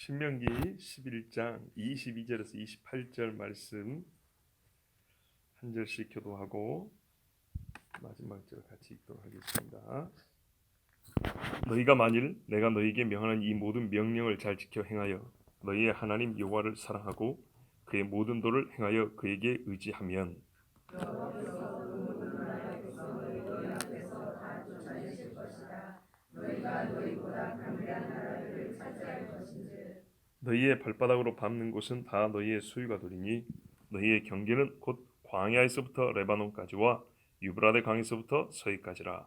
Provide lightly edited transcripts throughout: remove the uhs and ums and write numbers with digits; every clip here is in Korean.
신명기 11장 22절에서 28절 말씀 한 절씩 교도하고 마지막 절 같이 읽도록 하겠습니다. 너희가 만일 내가 너희에게 명하는 이 모든 명령을 잘 지켜 행하여 너희의 하나님 여호와를 사랑하고 그의 모든 도를 행하여 그에게 의지하면 너희의 발바닥으로 밟는 곳은 다 너희의 소유가 되리니 너희의 경계는 곧 광야에서부터 레바논까지와 유브라데 강에서부터 서해까지라.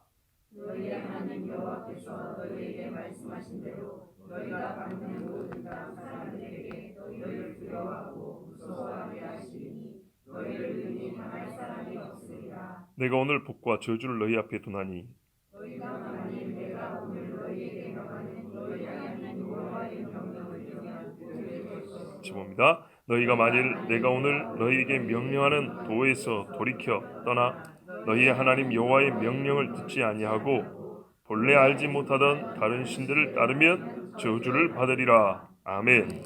너희의 하나님 여호와께서 너희에게 말씀하신 대로 너희가 밟는 모든 땅 사람들에게 너희를 두려워하고 무서워하게 하시리니 너희를 능히 당할 사람이 없으리라. 내가 오늘 복과 저주를 너희 앞에 두나니 너희가 만일 내가 오늘 너희에게 명하는 너희 하나님 여호와의 명령을 들으면 그들의 것이요. 봅니다. 너희가 만일 내가 오늘 너희에게 명령하는 도에서 돌이켜 떠나 너희의 하나님 여호와의 명령을 듣지 아니하고 본래 알지 못하던 다른 신들을 따르면 저주를 받으리라. 아멘.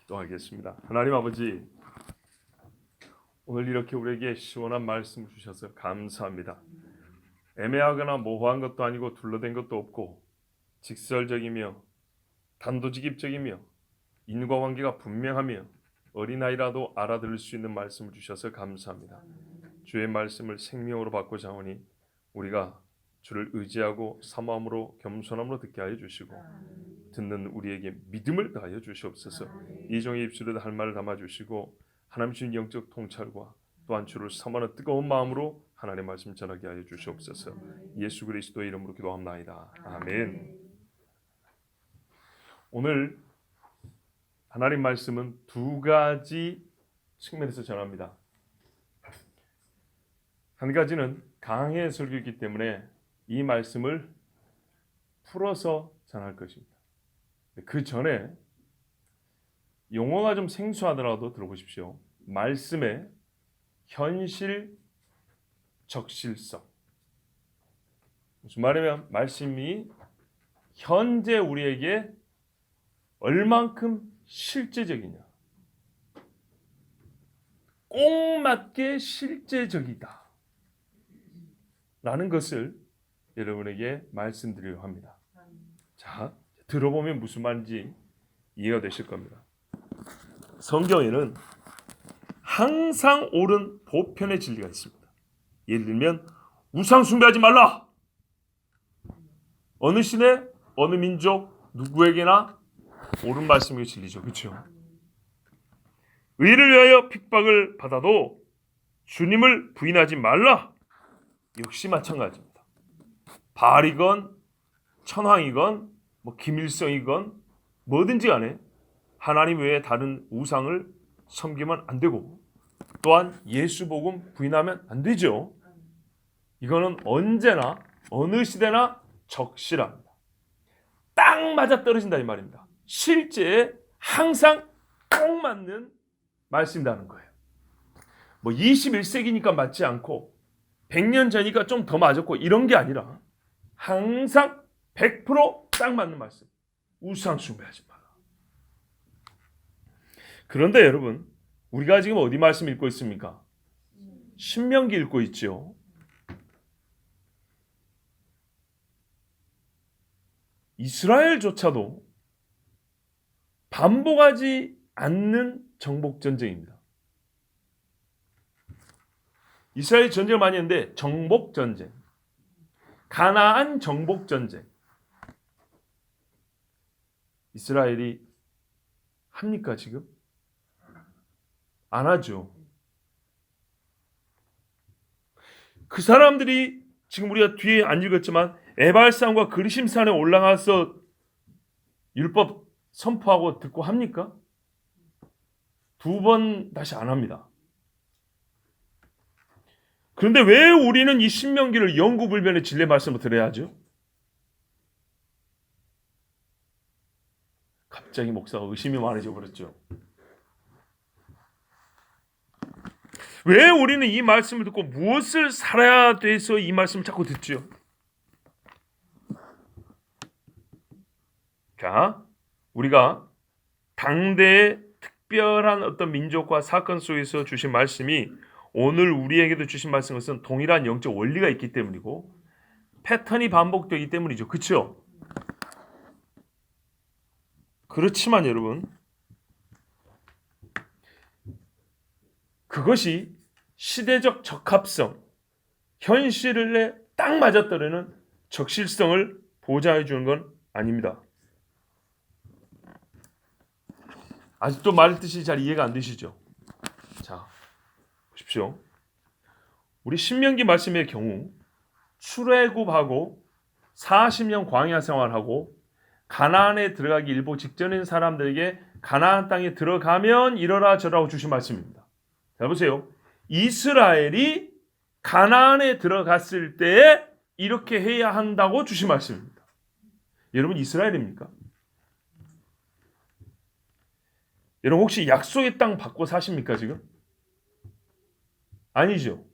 기도하겠습니다. 하나님 아버지, 오늘 이렇게 우리에게 시원한 말씀을 주셔서 감사합니다. 애매하거나 모호한 것도 아니고 둘러댄 것도 없고 직설적이며 단도직입적이며 인과관계가 분명하며 어린아이라도 알아들을 수 있는 말씀을 주셔서 감사합니다. 주의 말씀을 생명으로 받고자 하오니 우리가 주를 의지하고 사모함으로 겸손함으로 듣게 하여 주시고 듣는 우리에게 믿음을 더하여 주시옵소서. 이 종의 입술에도 할 말을 담아주시고 하나님 주신 영적 통찰과 또한 주를 사모하는 뜨거운 마음으로 하나님의 말씀 전하게 하여 주시옵소서. 예수 그리스도의 이름으로 기도합나이다. 아멘. 오늘 하나님 말씀은 두 가지 측면에서 전합니다. 한 가지는 강해 설교이기 때문에 이 말씀을 풀어서 전할 것입니다. 그 전에 용어가 좀 생소하더라도 들어보십시오. 말씀의 현실 적실성. 무슨 말이냐면 말씀이 현재 우리에게 얼만큼 실제적이냐, 꼭 맞게 실제적이다 라는 것을 여러분에게 말씀드리려고 합니다. 자, 들어보면 무슨 말인지 이해가 되실 겁니다. 성경에는 항상 옳은 보편의 진리가 있습니다. 예를 들면 우상 숭배하지 말라. 어느 시대, 어느 민족, 누구에게나 옳은 말씀이 진리죠. 그렇죠? 의를 위하여 핍박을 받아도 주님을 부인하지 말라. 역시 마찬가지입니다. 바알이건 천황이건 김일성이건 뭐든지 간에 하나님 외에 다른 우상을 섬기면 안 되고 또한 예수 복음 부인하면 안 되죠. 이거는 언제나 어느 시대나 적실합니다. 딱 맞아 떨어진다 이 말입니다. 실제에 항상 꼭 맞는 말씀이라는 거예요. 21세기니까 맞지 않고 100년 전이니까 좀 더 맞았고 이런 게 아니라 항상 100% 딱 맞는 말씀. 우상 숭배하지 마라. 그런데 여러분, 우리가 지금 어디 말씀 읽고 있습니까? 신명기 읽고 있죠. 이스라엘조차도 반복하지 않는 정복전쟁입니다. 이스라엘이 전쟁을 많이 했는데 정복전쟁, 가나안 정복전쟁, 이스라엘이 합니까 지금? 안 하죠. 그 사람들이 지금 우리가 뒤에 안 읽었지만 에발산과 그리심산에 올라가서 율법 선포하고 듣고 합니까? 두 번 다시 안 합니다. 그런데 왜 우리는 이 신명기를 영구불변의 진리의 말씀을 들어야 하죠? 갑자기 목사가 의심이 많아져 버렸죠. 왜 우리는 이 말씀을 듣고 무엇을 살아야 돼서 이 말씀을 자꾸 듣죠? 자, 우리가 당대의 특별한 어떤 민족과 사건 속에서 주신 말씀이 오늘 우리에게도 주신 말씀 것은 동일한 영적 원리가 있기 때문이고 패턴이 반복되기 때문이죠. 그렇죠? 그렇지만 여러분, 그것이 시대적 적합성, 현실에 딱 맞아떨어지는 적실성을 보장해 주는 건 아닙니다. 아직도 말 뜻이 잘 이해가 안 되시죠? 자, 보십시오. 우리 신명기 말씀의 경우 출애굽하고 40년 광야 생활하고 가나안에 들어가기 일보 직전인 사람들에게 가나안 땅에 들어가면 이러라 저라고 주신 말씀입니다. 자, 보세요. 이스라엘이 가나안에 들어갔을 때에 이렇게 해야 한다고 주신 말씀입니다. 여러분, 이스라엘입니까? 여러분, 혹시 약속의 땅 받고 사십니까 지금? 아니죠.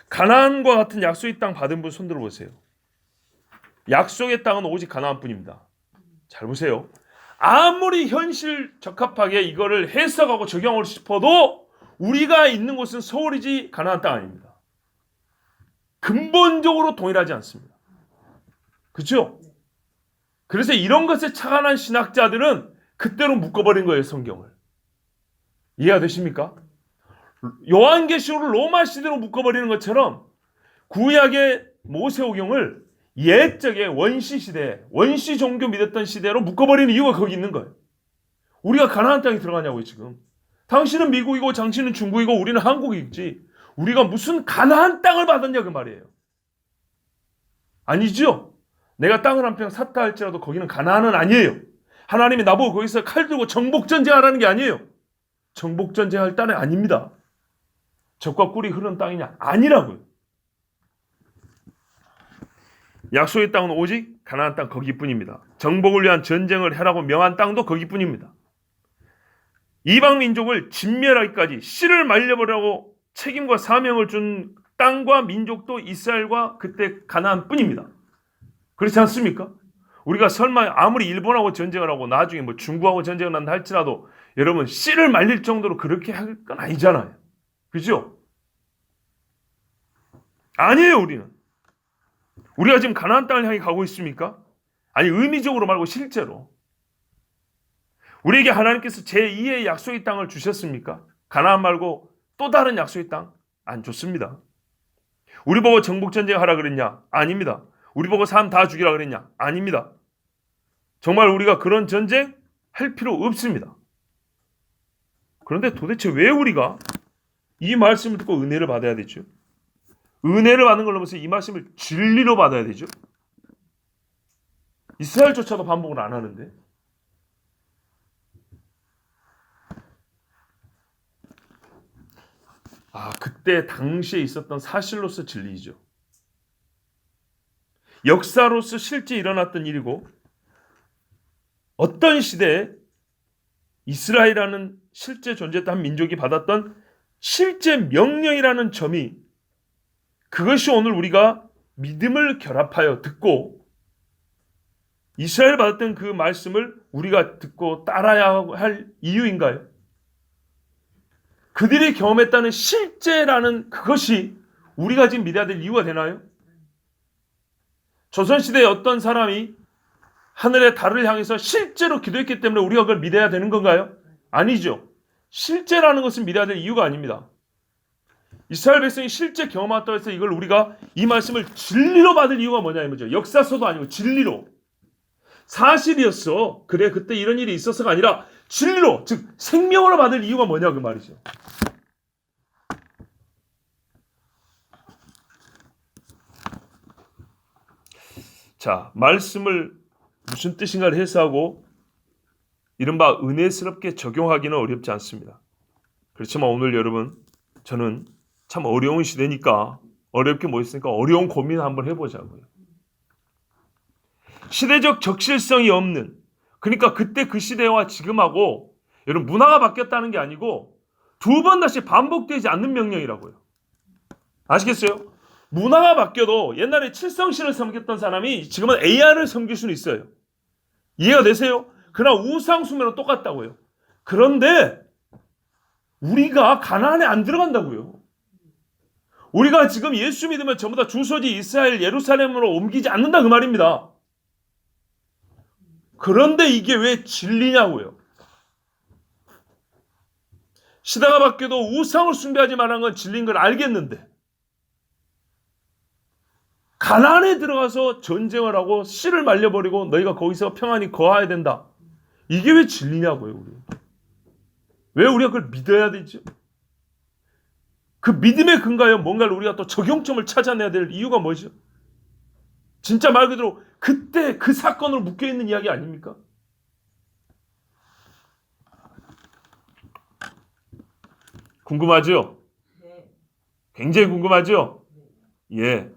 가나안과 같은 약속의 땅 받은 분 손 들어보세요. 약속의 땅은 오직 가나안뿐입니다. 잘 보세요. 아무리 현실 적합하게 이거를 해석하고 적용하고 싶어도 우리가 있는 곳은 서울이지 가나안 땅 아닙니다. 근본적으로 동일하지 않습니다. 그렇죠? 그래서 이런 것에 착안한 신학자들은 그때로 묶어버린 거예요, 성경을. 이해가 되십니까? 요한계시록을 로마 시대로 묶어버리는 것처럼 구약의 모세오경을 옛적의 원시 시대, 원시 종교 믿었던 시대로 묶어버리는 이유가 거기 있는 거예요. 우리가 가나안 땅에 들어가냐고요, 지금. 당신은 미국이고 당신은 중국이고 우리는 한국이지. 우리가 무슨 가나안 땅을 받았냐 그 말이에요. 아니죠. 내가 땅을 한 평 샀다 할지라도 거기는 가나안은 아니에요. 하나님이 나보고 거기서 칼 들고 정복전쟁하라는 게 아니에요. 정복전쟁할 땅이 아닙니다. 젖과 꿀이 흐르는 땅이냐? 아니라고요. 약속의 땅은 오직 가나안 땅 거기뿐입니다. 정복을 위한 전쟁을 해라고 명한 땅도 거기뿐입니다. 이방 민족을 진멸하기까지 씨를 말려버리라고 책임과 사명을 준 땅과 민족도 이스라엘과 그때 가나안뿐입니다. 그렇지 않습니까? 우리가 설마 아무리 일본하고 전쟁을 하고 나중에 뭐 중국하고 전쟁을 한다 할지라도 여러분 씨를 말릴 정도로 그렇게 할 건 아니잖아요. 그죠? 아니에요, 우리는. 우리가 지금 가나안 땅을 향해 가고 있습니까? 아니, 의미적으로 말고 실제로. 우리에게 하나님께서 제2의 약속의 땅을 주셨습니까? 가나안 말고 또 다른 약속의 땅? 안 줬습니다. 우리 보고 정복전쟁 하라 그랬냐? 아닙니다. 우리 보고 사람 다 죽이라 그랬냐? 아닙니다. 정말 우리가 그런 전쟁 할 필요 없습니다. 그런데 도대체 왜 우리가 이 말씀을 듣고 은혜를 받아야 되죠? 은혜를 받는 걸 넘어서 이 말씀을 진리로 받아야 되죠? 이스라엘조차도 반복을 안 하는데. 그때 당시에 있었던 사실로서 진리이죠. 역사로서 실제 일어났던 일이고 어떤 시대에 이스라엘이라는 실제 존재했던 한 민족이 받았던 실제 명령이라는 점이 그것이 오늘 우리가 믿음을 결합하여 듣고 이스라엘 받았던 그 말씀을 우리가 듣고 따라야 할 이유인가요? 그들이 경험했다는 실제라는 그것이 우리가 지금 믿어야 될 이유가 되나요? 조선시대에 어떤 사람이 하늘의 달을 향해서 실제로 기도했기 때문에 우리가 그걸 믿어야 되는 건가요? 아니죠. 실제라는 것은 믿어야 될 이유가 아닙니다. 이스라엘 백성이 실제 경험했다고 해서 이걸 우리가 이 말씀을 진리로 받을 이유가 뭐냐 이거죠. 역사서도 아니고 진리로. 사실이었어. 그래 그때 이런 일이 있었어가 아니라 진리로, 즉 생명으로 받을 이유가 뭐냐 그 말이죠. 자, 말씀을 무슨 뜻인가를 해석하고 이른바 은혜스럽게 적용하기는 어렵지 않습니다. 그렇지만 오늘 여러분, 저는 참 어려운 시대니까 어렵게 뭐 있으니까 어려운 고민 한번 해보자고요. 시대적 적실성이 없는, 그러니까 그때 그 시대와 지금하고 여러분 문화가 바뀌었다는 게 아니고 두 번 다시 반복되지 않는 명령이라고요. 아시겠어요? 문화가 바뀌어도 옛날에 칠성신을 섬겼던 사람이 지금은 AR을 섬길 수는 있어요. 이해가 되세요? 그러나 우상 숭배는 똑같다고요. 그런데 우리가 가나안에 안 들어간다고요. 우리가 지금 예수 믿으면 전부 다 주소지 이스라엘 예루살렘으로 옮기지 않는다 그 말입니다. 그런데 이게 왜 진리냐고요. 시대가 바뀌어도 우상을 숭배하지 말라는 건 진리인 걸 알겠는데 가나안에 들어가서 전쟁을 하고 씨를 말려버리고 너희가 거기서 평안히 거하야 된다. 이게 왜 진리냐고요. 우리. 왜 우리가 그걸 믿어야 되죠? 그 믿음의 근거에 뭔가를 우리가 또 적용점을 찾아내야 될 이유가 뭐죠? 진짜 말 그대로 그때 그 사건으로 묶여있는 이야기 아닙니까? 궁금하죠? 굉장히 궁금하죠? 예.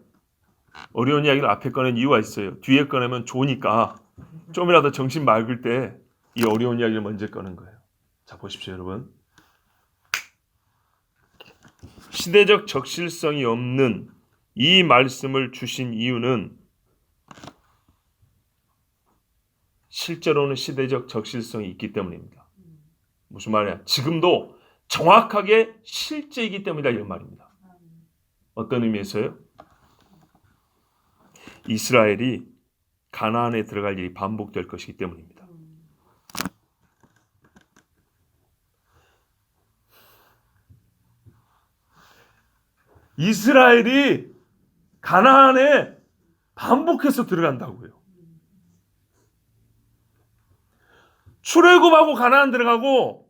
어려운 이야기를 앞에 꺼낸 이유가 있어요. 뒤에 꺼내면 좋으니까 좀이라도 정신 맑을 때 이 어려운 이야기를 먼저 꺼낸 거예요. 자, 보십시오, 여러분. 시대적 적실성이 없는 이 말씀을 주신 이유는 실제로는 시대적 적실성이 있기 때문입니다. 무슨 말이야? 지금도 정확하게 실제이기 때문이다 이런 말입니다. 어떤 의미에서요? 이스라엘이 가나안에 들어갈 일이 반복될 것이기 때문입니다. 이스라엘이 가나안에 반복해서 들어간다고요. 출애굽하고 가나안 들어가고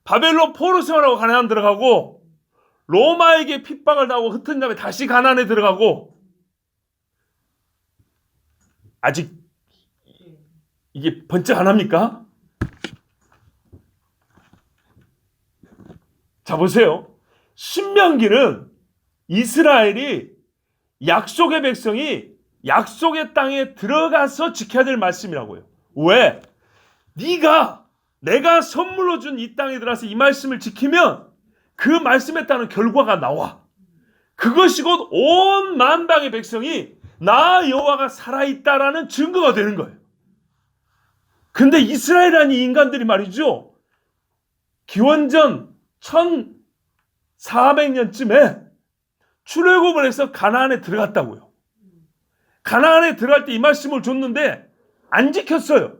바벨론 포로 생활하고 가나안 들어가고 로마에게 핍박을 당하고 흩은 다음에 다시 가나안에 들어가고 아직 이게 번쩍 안 합니까? 자 보세요. 신명기는 이스라엘이 약속의 백성이 약속의 땅에 들어가서 지켜야 될 말씀이라고요. 왜? 내가 선물로 준 이 땅에 들어가서 이 말씀을 지키면 그 말씀에 따른 결과가 나와. 그것이 곧 온 만방의 백성이 나 여호와가 살아있다라는 증거가 되는 거예요. 근데 이스라엘이라는 이 인간들이 말이죠. 기원전 1400년쯤에 출애굽을 해서 가나안에 들어갔다고요. 가나안에 들어갈 때 이 말씀을 줬는데 안 지켰어요.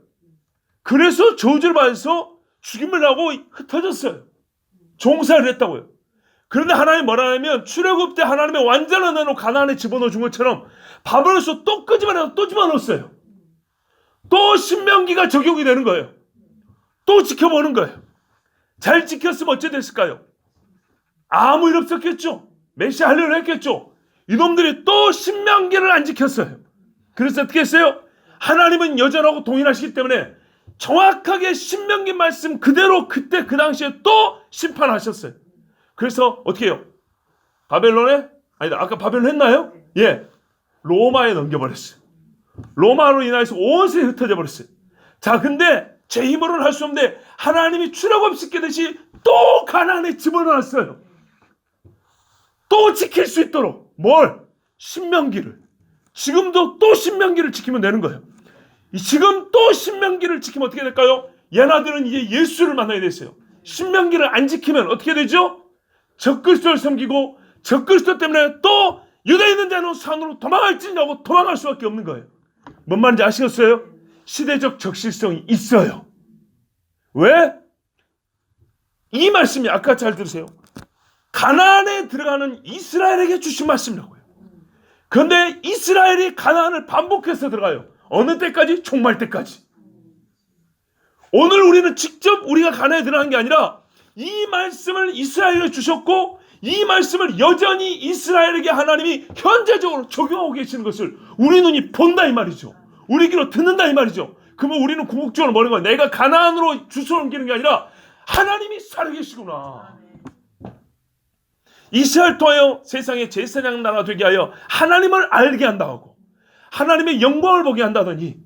그래서 저주를 받아서 죽임을 하고 흩어졌어요. 종살이를 했다고요. 그런데 하나님이 뭐라 하냐면 출애굽 때 하나님의 완전한 은혜로 가나안에 집어넣어 준 것처럼 바벨론에서 또 끄집어내서 또 집어넣었어요. 또 신명기가 적용이 되는 거예요. 또 지켜보는 거예요. 잘 지켰으면 어째 됐을까요? 아무 일 없었겠죠. 메시아 하려고 했겠죠. 이놈들이 또 신명기를 안 지켰어요. 그래서 어떻게 했어요? 하나님은 여전하고 동일하시기 때문에 정확하게 신명기 말씀 그대로 그때 그 당시에 또 심판하셨어요. 그래서 어떻게 해요? 아까 바벨론 했나요? 예. 로마에 넘겨버렸어요. 로마로 인해서 온 세상이 흩어져 버렸어요. 자, 근데 제 힘으로는 할 수 없는데 하나님이 출애굽 시키듯이 또 가나안에 집어넣었어요. 또 지킬 수 있도록 뭘? 신명기를. 지금도 또 신명기를 지키면 되는 거예요. 지금 또 신명기를 지키면 어떻게 될까요? 얘네들은 이제 예수를 만나게 됐어요. 신명기를 안 지키면 어떻게 되죠? 적그리스도를 섬기고 적그리스도 때문에 또 유대에 있는 자는 산으로 도망할지라고 도망갈 수밖에 없는 거예요. 뭔 말인지 아시겠어요? 시대적 적실성이 있어요. 왜? 이 말씀이 아까 잘 들으세요. 가나안에 들어가는 이스라엘에게 주신 말씀이라고요. 그런데 이스라엘이 가나안을 반복해서 들어가요. 어느 때까지? 종말 때까지. 오늘 우리는 직접 우리가 가나안에 들어간 게 아니라 이 말씀을 이스라엘에 주셨고 이 말씀을 여전히 이스라엘에게 하나님이 현재적으로 적용하고 계시는 것을 우리 눈이 본다 이 말이죠. 우리 귀로 듣는다 이 말이죠. 그러면 우리는 궁극적으로 뭐라는 거야? 내가 가나안으로 주소를 옮기는 게 아니라 하나님이 살아계시구나. 이스라엘 통하여 세상의 제사장 나라가 되게 하여 하나님을 알게 한다고 하나님의 영광을 보게 한다더니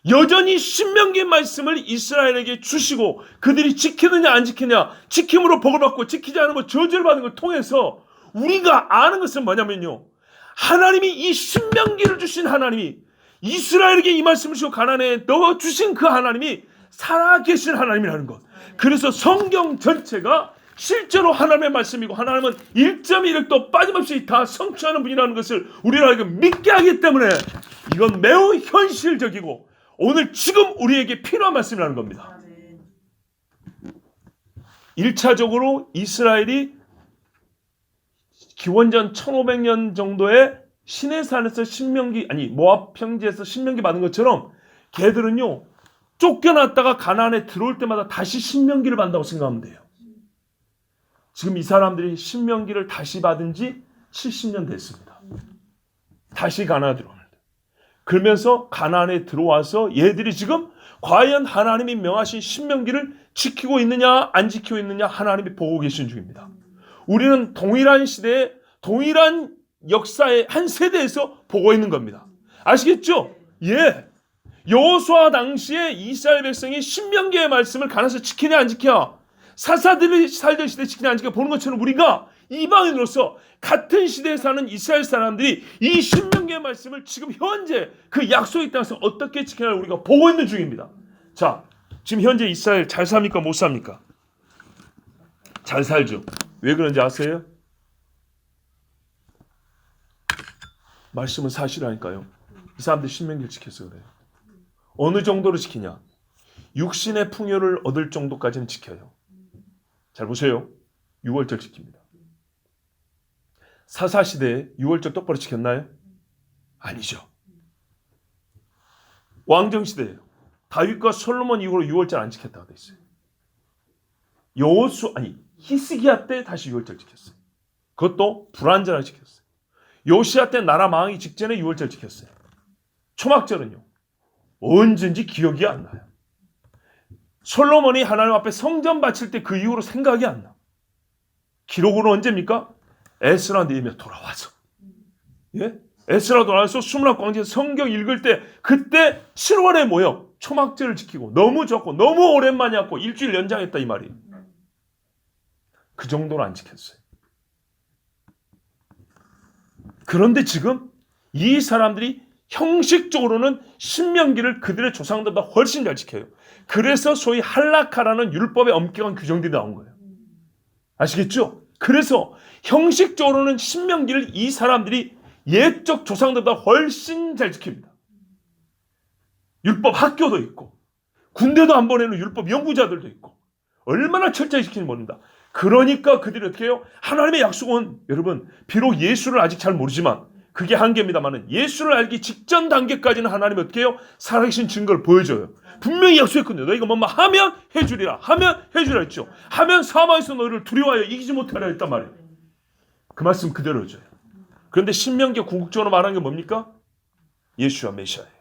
여전히 신명기의 말씀을 이스라엘에게 주시고 그들이 지키느냐 안 지키느냐 지킴으로 복을 받고 지키지 않으면 저주를 받는 걸 통해서 우리가 아는 것은 뭐냐면요. 하나님이 이 신명기를 주신 하나님이 이스라엘에게 이 말씀을 주시고 가나안에 넣어주신 그 하나님이 살아계신 하나님이라는 것. 그래서 성경 전체가 실제로 하나님의 말씀이고 하나님은 1.1도 빠짐없이 다 성취하는 분이라는 것을 우리가 믿게 하기 때문에 이건 매우 현실적이고 오늘 지금 우리에게 필요한 말씀이라는 겁니다. 1차적으로 이스라엘이 기원전 1500년 정도에 시내산에서 모압 평지에서 신명기 받은 것처럼 걔들은요 쫓겨났다가 가나안에 들어올 때마다 다시 신명기를 받는다고 생각하면 돼요. 지금 이 사람들이 신명기를 다시 받은 지 70년 됐습니다. 다시 가나안에 들어옵니다. 그러면서 가나안에 들어와서 얘들이 지금 과연 하나님이 명하신 신명기를 지키고 있느냐 안 지키고 있느냐 하나님이 보고 계신 중입니다. 우리는 동일한 시대에 동일한 역사의 한 세대에서 보고 있는 겁니다. 아시겠죠? 예. 여호수아 당시에 이스라엘 백성이 신명기의 말씀을 가나안에서 지키냐 안 지켜 사사들이 살던 시대 지키냐 안 지켜 보는 것처럼 우리가 이방인으로서 같은 시대에 사는 이스라엘 사람들이 이 신명기의 말씀을 지금 현재 그 약속의 땅에서 어떻게 지키냐를 우리가 보고 있는 중입니다. 자, 지금 현재 이스라엘 잘 삽니까 못 삽니까? 잘 살죠. 왜 그런지 아세요? 말씀은 사실이라니까요. 이 사람들 신명기를 지켜서 그래요. 어느 정도로 지키냐? 육신의 풍요를 얻을 정도까지는 지켜요. 잘 보세요. 6월절 지킵니다. 사사시대에 6월절 똑바로 지켰나요? 아니죠. 왕정시대예요. 다윗과 솔로몬 이후로 6월절 안 지켰다고 돼 있어요. 히스기야 때 다시 6월절 지켰어요. 그것도 불완전하게 지켰어요. 요시야 때 나라 망하기 직전에 6월절 지켰어요. 초막절은요. 언제인지 기억이 안 나요. 솔로몬이 하나님 앞에 성전 바칠 때 그 이후로 생각이 안 나. 기록으로 언제입니까? 에스라 느헤미야 돌아와서. 예? 에스라 돌아와서 수문학 광장에서 성경 읽을 때 그때 7월에 모여 초막절을 지키고 너무 좋고 너무 오랜만이었고 일주일 연장했다 이 말이에요. 그 정도는 안 지켰어요. 그런데 지금 이 사람들이 형식적으로는 신명기를 그들의 조상들보다 훨씬 잘 지켜요. 그래서 소위 할라카라는 율법의 엄격한 규정들이 나온 거예요. 아시겠죠? 그래서 형식적으로는 신명기를 이 사람들이 옛적 조상들보다 훨씬 잘 지킵니다. 율법 학교도 있고 군대도 안 보내는 율법 연구자들도 있고 얼마나 철저히 지키는지 모릅니다. 그러니까 그들이 어떻게 해요? 하나님의 약속은 여러분 비록 예수를 아직 잘 모르지만 그게 한계입니다만 예수를 알기 직전 단계까지는 하나님이 어떻게 해요? 살아계신 증거를 보여줘요. 분명히 약속했거든요. 너희가 뭐뭐 하면 해주리라. 하면 해주리라 했죠. 하면 사망에서 너희를 두려워하여 이기지 못하라 했단 말이에요. 그 말씀 그대로 해줘요. 그런데 신명기 궁극적으로 말하는 게 뭡니까? 예수와 메시아예요.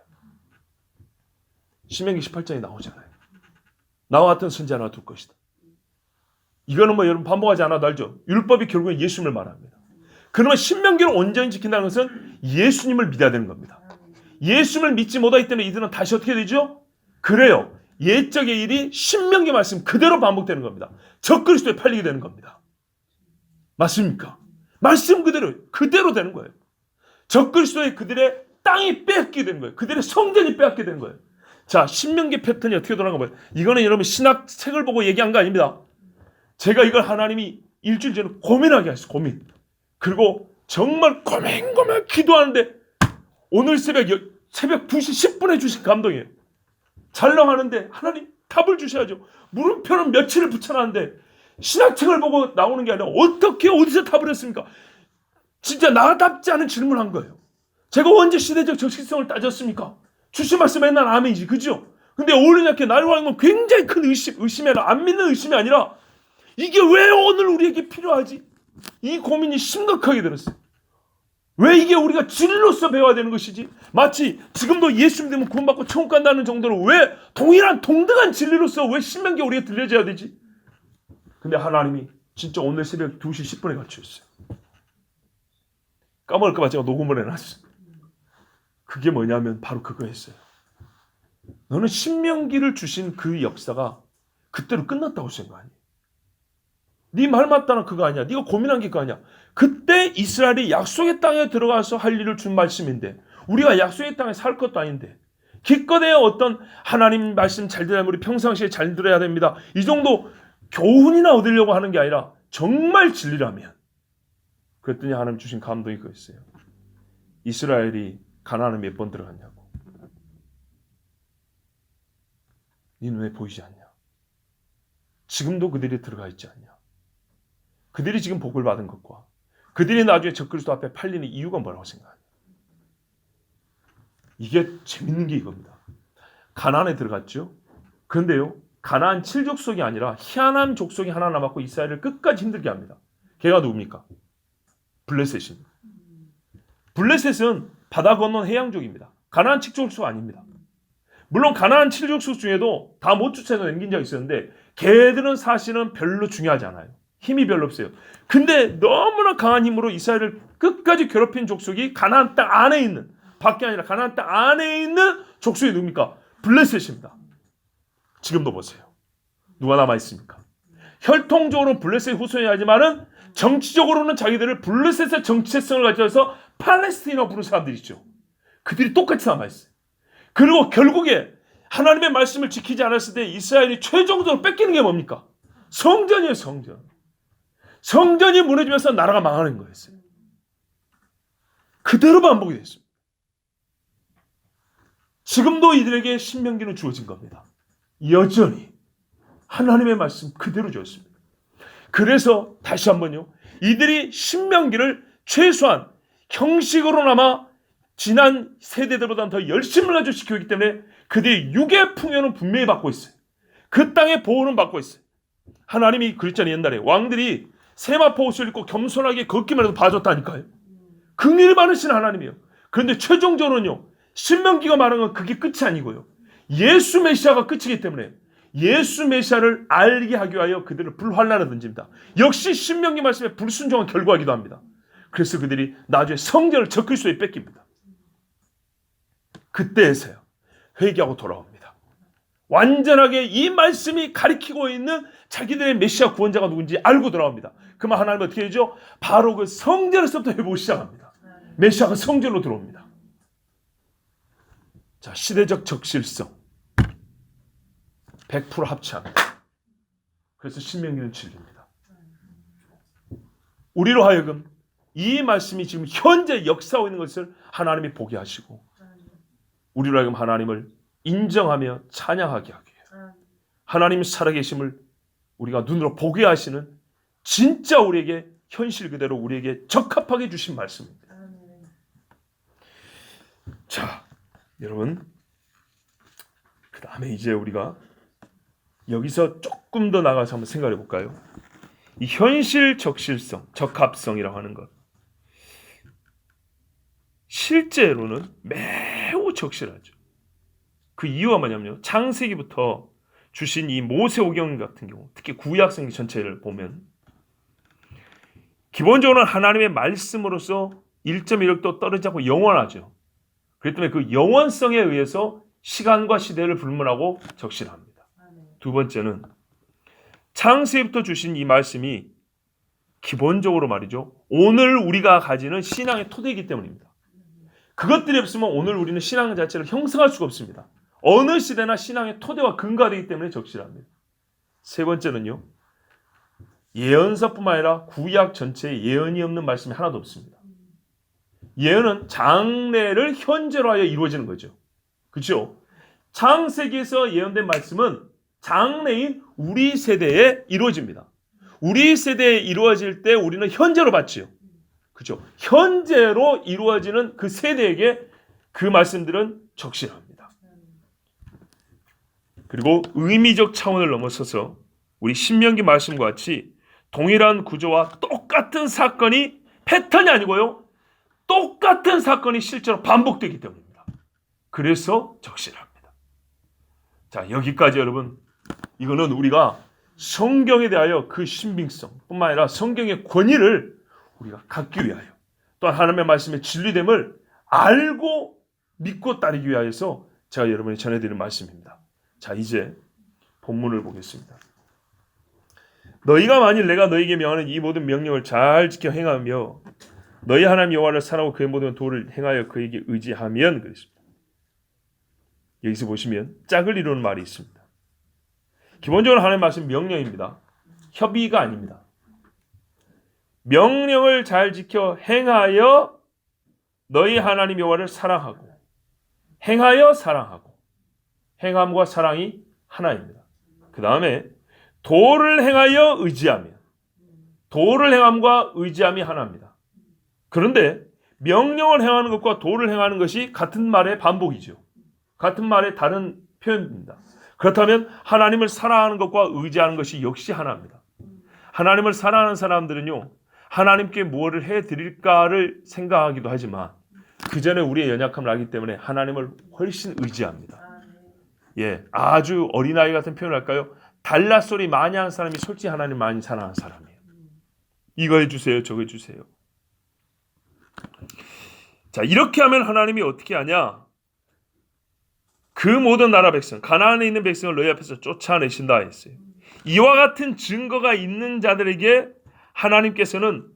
신명기 18장에 나오잖아요. 나와 같은 선지 하나 둘 것이다. 이거는 뭐 여러분 반복하지 않아도 알죠. 율법이 결국엔 예수님을 말합니다. 그러면 신명기를 온전히 지킨다는 것은 예수님을 믿어야 되는 겁니다. 예수님을 믿지 못하기 때문에 이들은 다시 어떻게 되죠? 그래요. 옛적의 일이 신명기 말씀 그대로 반복되는 겁니다. 적그리스도에 팔리게 되는 겁니다. 맞습니까? 말씀 그대로 되는 거예요. 적그리스도의 그들의 땅이 빼앗기게 되는 거예요. 그들의 성전이 빼앗기게 되는 거예요. 자, 신명기 패턴이 어떻게 돌아간 거예요? 이거는 여러분 신학 책을 보고 얘기한 거 아닙니다. 제가 이걸 하나님이 일주일 전에 고민하게 하셨어요. 고민. 그리고 정말 고민 기도하는데 오늘 새벽 2시 10분에 주신 감동이에요. 잘나가는데 하나님 답을 주셔야죠. 물음표는 며칠을 붙여놨는데 신학책을 보고 나오는 게 아니라 어떻게 어디서 답을 했습니까? 진짜 나답지 않은 질문을 한 거예요. 제가 언제 시대적 적시성을 따졌습니까? 주신 말씀 맨날 아멘이지, 그죠? 근데 오르냐께 나를 하는 건 굉장히 큰 의심이 아니라 안 믿는 의심이 아니라 이게 왜 오늘 우리에게 필요하지? 이 고민이 심각하게 들었어요. 왜 이게 우리가 진리로서 배워야 되는 것이지? 마치 지금도 예수 믿으면 구원받고 천국 간다는 정도로 왜 동등한 진리로서 왜 신명기 우리가 들려줘야 되지? 근데 하나님이 진짜 오늘 새벽 2시 10분에 가르쳐줬어요. 까먹을까 봐 제가 녹음을 해놨어요. 그게 뭐냐면 바로 그거였어요. 너는 신명기를 주신 그 역사가 그때로 끝났다고 생각하니? 네 말 맞다는 그거 아니야. 네가 고민한 게 그거 아니야. 그때 이스라엘이 약속의 땅에 들어가서 할 일을 준 말씀인데 우리가 약속의 땅에 살 것도 아닌데 기껏해야 어떤 하나님 말씀 잘 들어야 우리 평상시에 잘 들어야 됩니다. 이 정도 교훈이나 얻으려고 하는 게 아니라 정말 진리라면. 그랬더니 하나님 주신 감동이 그거였어요. 이스라엘이 가나안에 몇 번 들어갔냐고. 네 눈에 보이지 않냐? 지금도 그들이 들어가 있지 않냐? 그들이 지금 복을 받은 것과 그들이 나중에 적그리스도 앞에 팔리는 이유가 뭐라고 생각하냐? 이게 재밌는 게 이겁니다. 가나안에 들어갔죠. 그런데요, 가나안 7족속이 아니라 희한한 족속이 하나 남았고 이스라엘을 끝까지 힘들게 합니다. 걔가 누굽니까? 블레셋입니다. 블레셋은 바다 건넌 해양족입니다. 가나안 7족속 아닙니다. 물론 가나안 7족속 중에도 다 못 쫓아서 남긴 적이 있었는데 걔들은 사실은 별로 중요하지 않아요. 힘이 별로 없어요. 근데 너무나 강한 힘으로 이스라엘을 끝까지 괴롭힌 족속이 가나안 땅 안에 있는, 밖에 아니라 가나안 땅 안에 있는 족속이 누굽니까? 블레셋입니다. 지금도 보세요. 누가 남아있습니까? 혈통적으로는 블레셋 후손이 하지만은 정치적으로는 자기들을 블레셋의 정체성을 가져서 팔레스티나 부르는 사람들이죠. 그들이 똑같이 남아있어요. 그리고 결국에 하나님의 말씀을 지키지 않았을 때 이스라엘이 최종적으로 뺏기는 게 뭡니까? 성전이에요, 성전. 성전이 무너지면서 나라가 망하는 거였어요. 그대로 반복이 됐습니다. 지금도 이들에게 신명기는 주어진 겁니다. 여전히 하나님의 말씀 그대로 주었습니다. 그래서 다시 한번요. 이들이 신명기를 최소한 형식으로나마 지난 세대들보다는 더 열심을 가지고 지키고 있기 때문에 그들의 육의 풍요는 분명히 받고 있어요. 그 땅의 보호는 받고 있어요. 하나님이 그랬잖아요. 옛날에 왕들이 세마포 옷을 입고 겸손하게 걷기만 해도 봐줬다니까요. 긍휼이 많으신 하나님이에요. 그런데 최종적으로는요. 신명기가 말하는 건 그게 끝이 아니고요. 예수 메시아가 끝이기 때문에 예수 메시아를 알게 하기 위하여 그들을 불환란에 던집니다. 역시 신명기 말씀에 불순종한 결과이기도 합니다. 그래서 그들이 나중에 성전을 적그리스도에 뺏깁니다. 그때에서요. 회개하고 돌아옵니다. 완전하게 이 말씀이 가리키고 있는 자기들의 메시아 구원자가 누군지 알고 돌아옵니다. 그러면 하나님은 어떻게 하죠? 바로 그 성전에서부터 회복을 시작합니다. 메시아가 성전으로 들어옵니다. 자, 시대적 적실성 100% 합치합니다. 그래서 신명기는 진리입니다. 우리로 하여금 이 말씀이 지금 현재 역사하고 있는 것을 하나님이 보게 하시고 우리로 하여금 하나님을 인정하며 찬양하게 하기 위해 하나님의 살아계심을 우리가 눈으로 보게 하시는 진짜 우리에게 현실 그대로 우리에게 적합하게 주신 말씀입니다. 자, 여러분 그 다음에 이제 우리가 여기서 조금 더 나가서 한번 생각해 볼까요? 이 현실 적실성, 적합성이라고 하는 것 실제로는 매우 적실하죠. 그 이유가 뭐냐면요. 창세기부터 주신 이 모세오경 같은 경우 특히 구약성경 전체를 보면 기본적으로는 하나님의 말씀으로서 1.1억도 떨어지지 않고 영원하죠. 그렇기 때문에 그 영원성에 의해서 시간과 시대를 불문하고 적실합니다. 두 번째는 창세기부터 주신 이 말씀이 기본적으로 말이죠. 오늘 우리가 가지는 신앙의 토대이기 때문입니다. 그것들이 없으면 오늘 우리는 신앙 자체를 형성할 수가 없습니다. 어느 시대나 신앙의 토대와 근거가 되기 때문에 적실합니다. 세 번째는요. 예언서뿐만 아니라 구약 전체에 예언이 없는 말씀이 하나도 없습니다. 예언은 장래를 현재로 하여 이루어지는 거죠. 그렇죠? 창세기에서 예언된 말씀은 장래인 우리 세대에 이루어집니다. 우리 세대에 이루어질 때 우리는 현재로 받지요. 그렇죠? 현재로 이루어지는 그 세대에게 그 말씀들은 적실합니다. 그리고 의미적 차원을 넘어서서 우리 신명기 말씀과 같이 동일한 구조와 똑같은 사건이 패턴이 아니고요. 똑같은 사건이 실제로 반복되기 때문입니다. 그래서 적실합니다. 자, 여기까지 여러분 이거는 우리가 성경에 대하여 그 신빙성 뿐만 아니라 성경의 권위를 우리가 갖기 위하여 또한 하나님의 말씀의 진리됨을 알고 믿고 따르기 위하여서 제가 여러분이 전해드리는 말씀입니다. 자, 이제 본문을 보겠습니다. 너희가 만일 내가 너희에게 명하는 이 모든 명령을 잘 지켜 행하며 너희 하나님 여호와를 사랑하고 그의 모든 도를 행하여 그에게 의지하면 그랬습니다. 여기서 보시면 짝을 이루는 말이 있습니다. 기본적으로 하나님의 말씀 명령입니다. 협의가 아닙니다. 명령을 잘 지켜 행하여 너희 하나님 여호와를 사랑하고 행하여 사랑하고 행함과 사랑이 하나입니다. 그 다음에 도를 행하여 의지하며 도를 행함과 의지함이 하나입니다. 그런데 명령을 행하는 것과 도를 행하는 것이 같은 말의 반복이죠. 같은 말의 다른 표현입니다. 그렇다면 하나님을 사랑하는 것과 의지하는 것이 역시 하나입니다. 하나님을 사랑하는 사람들은요, 하나님께 무엇을 해드릴까를 생각하기도 하지만 그 전에 우리의 연약함을 알기 때문에 하나님을 훨씬 의지합니다. 예, 아주 어린아이 같은 표현을 할까요? 달랏소리 많이 하는 사람이 솔직히 하나님 많이 사랑하는 사람이에요. 이거 해주세요, 저거 해주세요. 자, 이렇게 하면 하나님이 어떻게 하냐? 그 모든 나라 백성, 가나안에 있는 백성을 너희 앞에서 쫓아내신다 했어요. 이와 같은 증거가 있는 자들에게 하나님께서는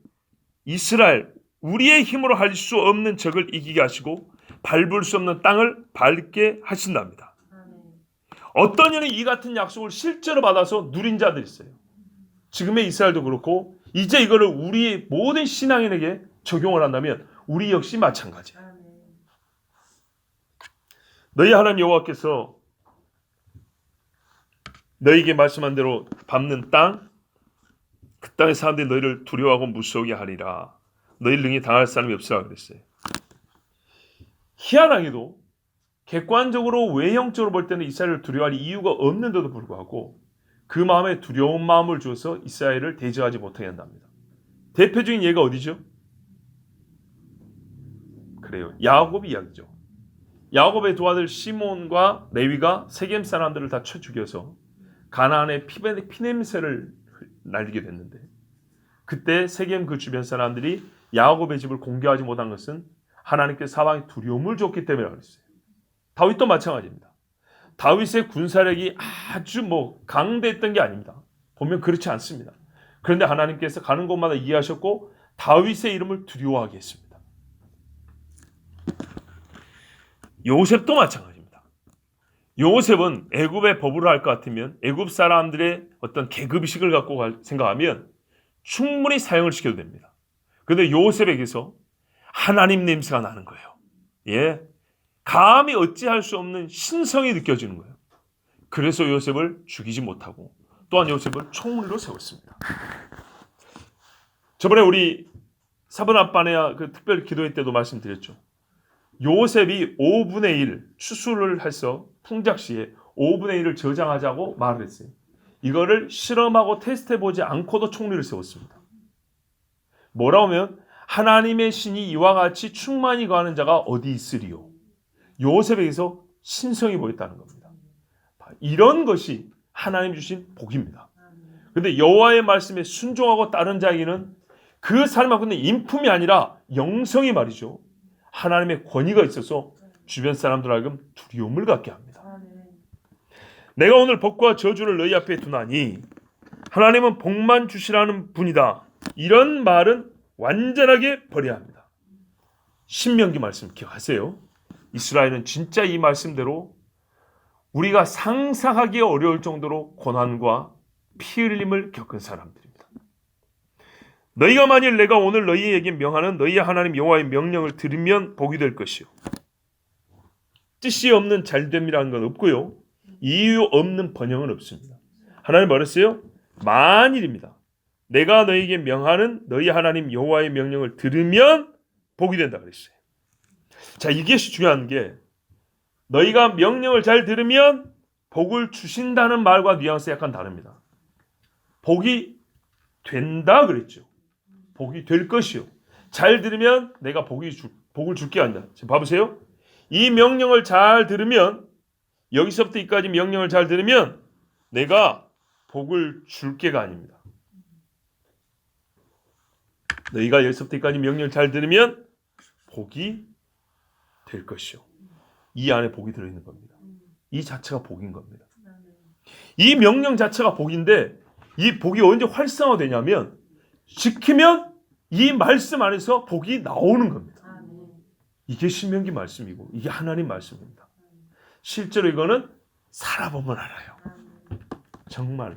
이스라엘, 우리의 힘으로 할 수 없는 적을 이기게 하시고 밟을 수 없는 땅을 밟게 하신답니다. 어떤 이는 이 같은 약속을 실제로 받아서 누린 자들이 있어요. 지금의 이스라엘도 그렇고 이제 이거를 우리의 모든 신앙인에게 적용을 한다면 우리 역시 마찬가지예요. 너희 하나님 여호와께서 너희에게 말씀한 대로 밟는 땅, 그 땅의 사람들이 너희를 두려워하고 무서워하게 하리라. 너희 능히 당할 사람이 없으라 그랬어요. 희한하게도 객관적으로 외형적으로 볼 때는 이스라엘을 두려워할 이유가 없는데도 불구하고 그 마음에 두려운 마음을 주어서 이스라엘을 대적하지 못하게 한답니다. 대표적인 예가 어디죠? 그래요. 야곱의 이야기죠. 야곱의 두 아들 시몬과 레위가 세겜 사람들을 다 쳐 죽여서 가나안의 피냄새를 날리게 됐는데 그때 세겜 그 주변 사람들이 야곱의 집을 공개하지 못한 것은 하나님께 사방에 두려움을 줬기 때문이라고 그랬어요. 다윗도 마찬가지입니다. 다윗의 군사력이 아주 강대했던 게 아닙니다. 보면 그렇지 않습니다. 그런데 하나님께서 가는 곳마다 이해하셨고 다윗의 이름을 두려워하게 했습니다. 요셉도 마찬가지입니다. 요셉은 애굽의 법으로 할 것 같으면 애굽 사람들의 어떤 계급의식을 갖고 생각하면 충분히 사형을 시켜도 됩니다. 그런데 요셉에게서 하나님 냄새가 나는 거예요. 예, 감히 어찌할 수 없는 신성이 느껴지는 거예요. 그래서 요셉을 죽이지 못하고 또한 요셉을 총리로 세웠습니다. 저번에 우리 사브나바네아 그 특별 기도회 때도 말씀드렸죠. 요셉이 5분의 1 추수를 해서 풍작시에 5분의 1을 저장하자고 말을 했어요. 이거를 실험하고 테스트해보지 않고도 총리를 세웠습니다. 뭐라고 하면 하나님의 신이 이와 같이 충만히 거하는 자가 어디 있으리요. 요셉에게서 신성이 보였다는 겁니다. 이런 것이 하나님 주신 복입니다. 그런데 여호와의 말씀에 순종하고 따른 자에게는 그 삶을 갖고 있는 인품이 아니라 영성이 말이죠. 하나님의 권위가 있어서 주변 사람들 하여금 두려움을 갖게 합니다. 내가 오늘 복과 저주를 너희 앞에 두나니 하나님은 복만 주시라는 분이다. 이런 말은 완전하게 버려야 합니다. 신명기 말씀 기억하세요. 이스라엘은 진짜 이 말씀대로 우리가 상상하기 어려울 정도로 고난과 피 흘림을 겪은 사람들입니다. 너희가 만일 내가 오늘 너희에게 명하는 너희 하나님 여호와의 명령을 들으면 복이 될 것이요. 뜻이 없는 잘됨이라는 건 없고요. 이유 없는 번영은 없습니다. 하나님 말했어요. 만일입니다. 내가 너희에게 명하는 너희 하나님 여호와의 명령을 들으면 복이 된다 그랬어요. 자, 이것이 중요한 게 너희가 명령을 잘 들으면 복을 주신다는 말과 뉘앙스 약간 다릅니다. 복이 된다 그랬죠. 복이 될 것이요. 잘 들으면 내가 복을 줄게 한다. 지금 봐보세요. 이 명령을 잘 들으면 여기서부터 이까지 명령을 잘 들으면 내가 복을 줄게가 아닙니다. 너희가 여기서부터 이까지 명령을 잘 들으면 복이 될 것이요. 이 안에 복이 들어있는 겁니다. 이 자체가 복인 겁니다. 이 명령 자체가 복인데 이 복이 언제 활성화되냐면 지키면 이 말씀 안에서 복이 나오는 겁니다. 이게 신명기 말씀이고 이게 하나님 말씀입니다. 실제로 이거는 살아보면 알아요. 정말로.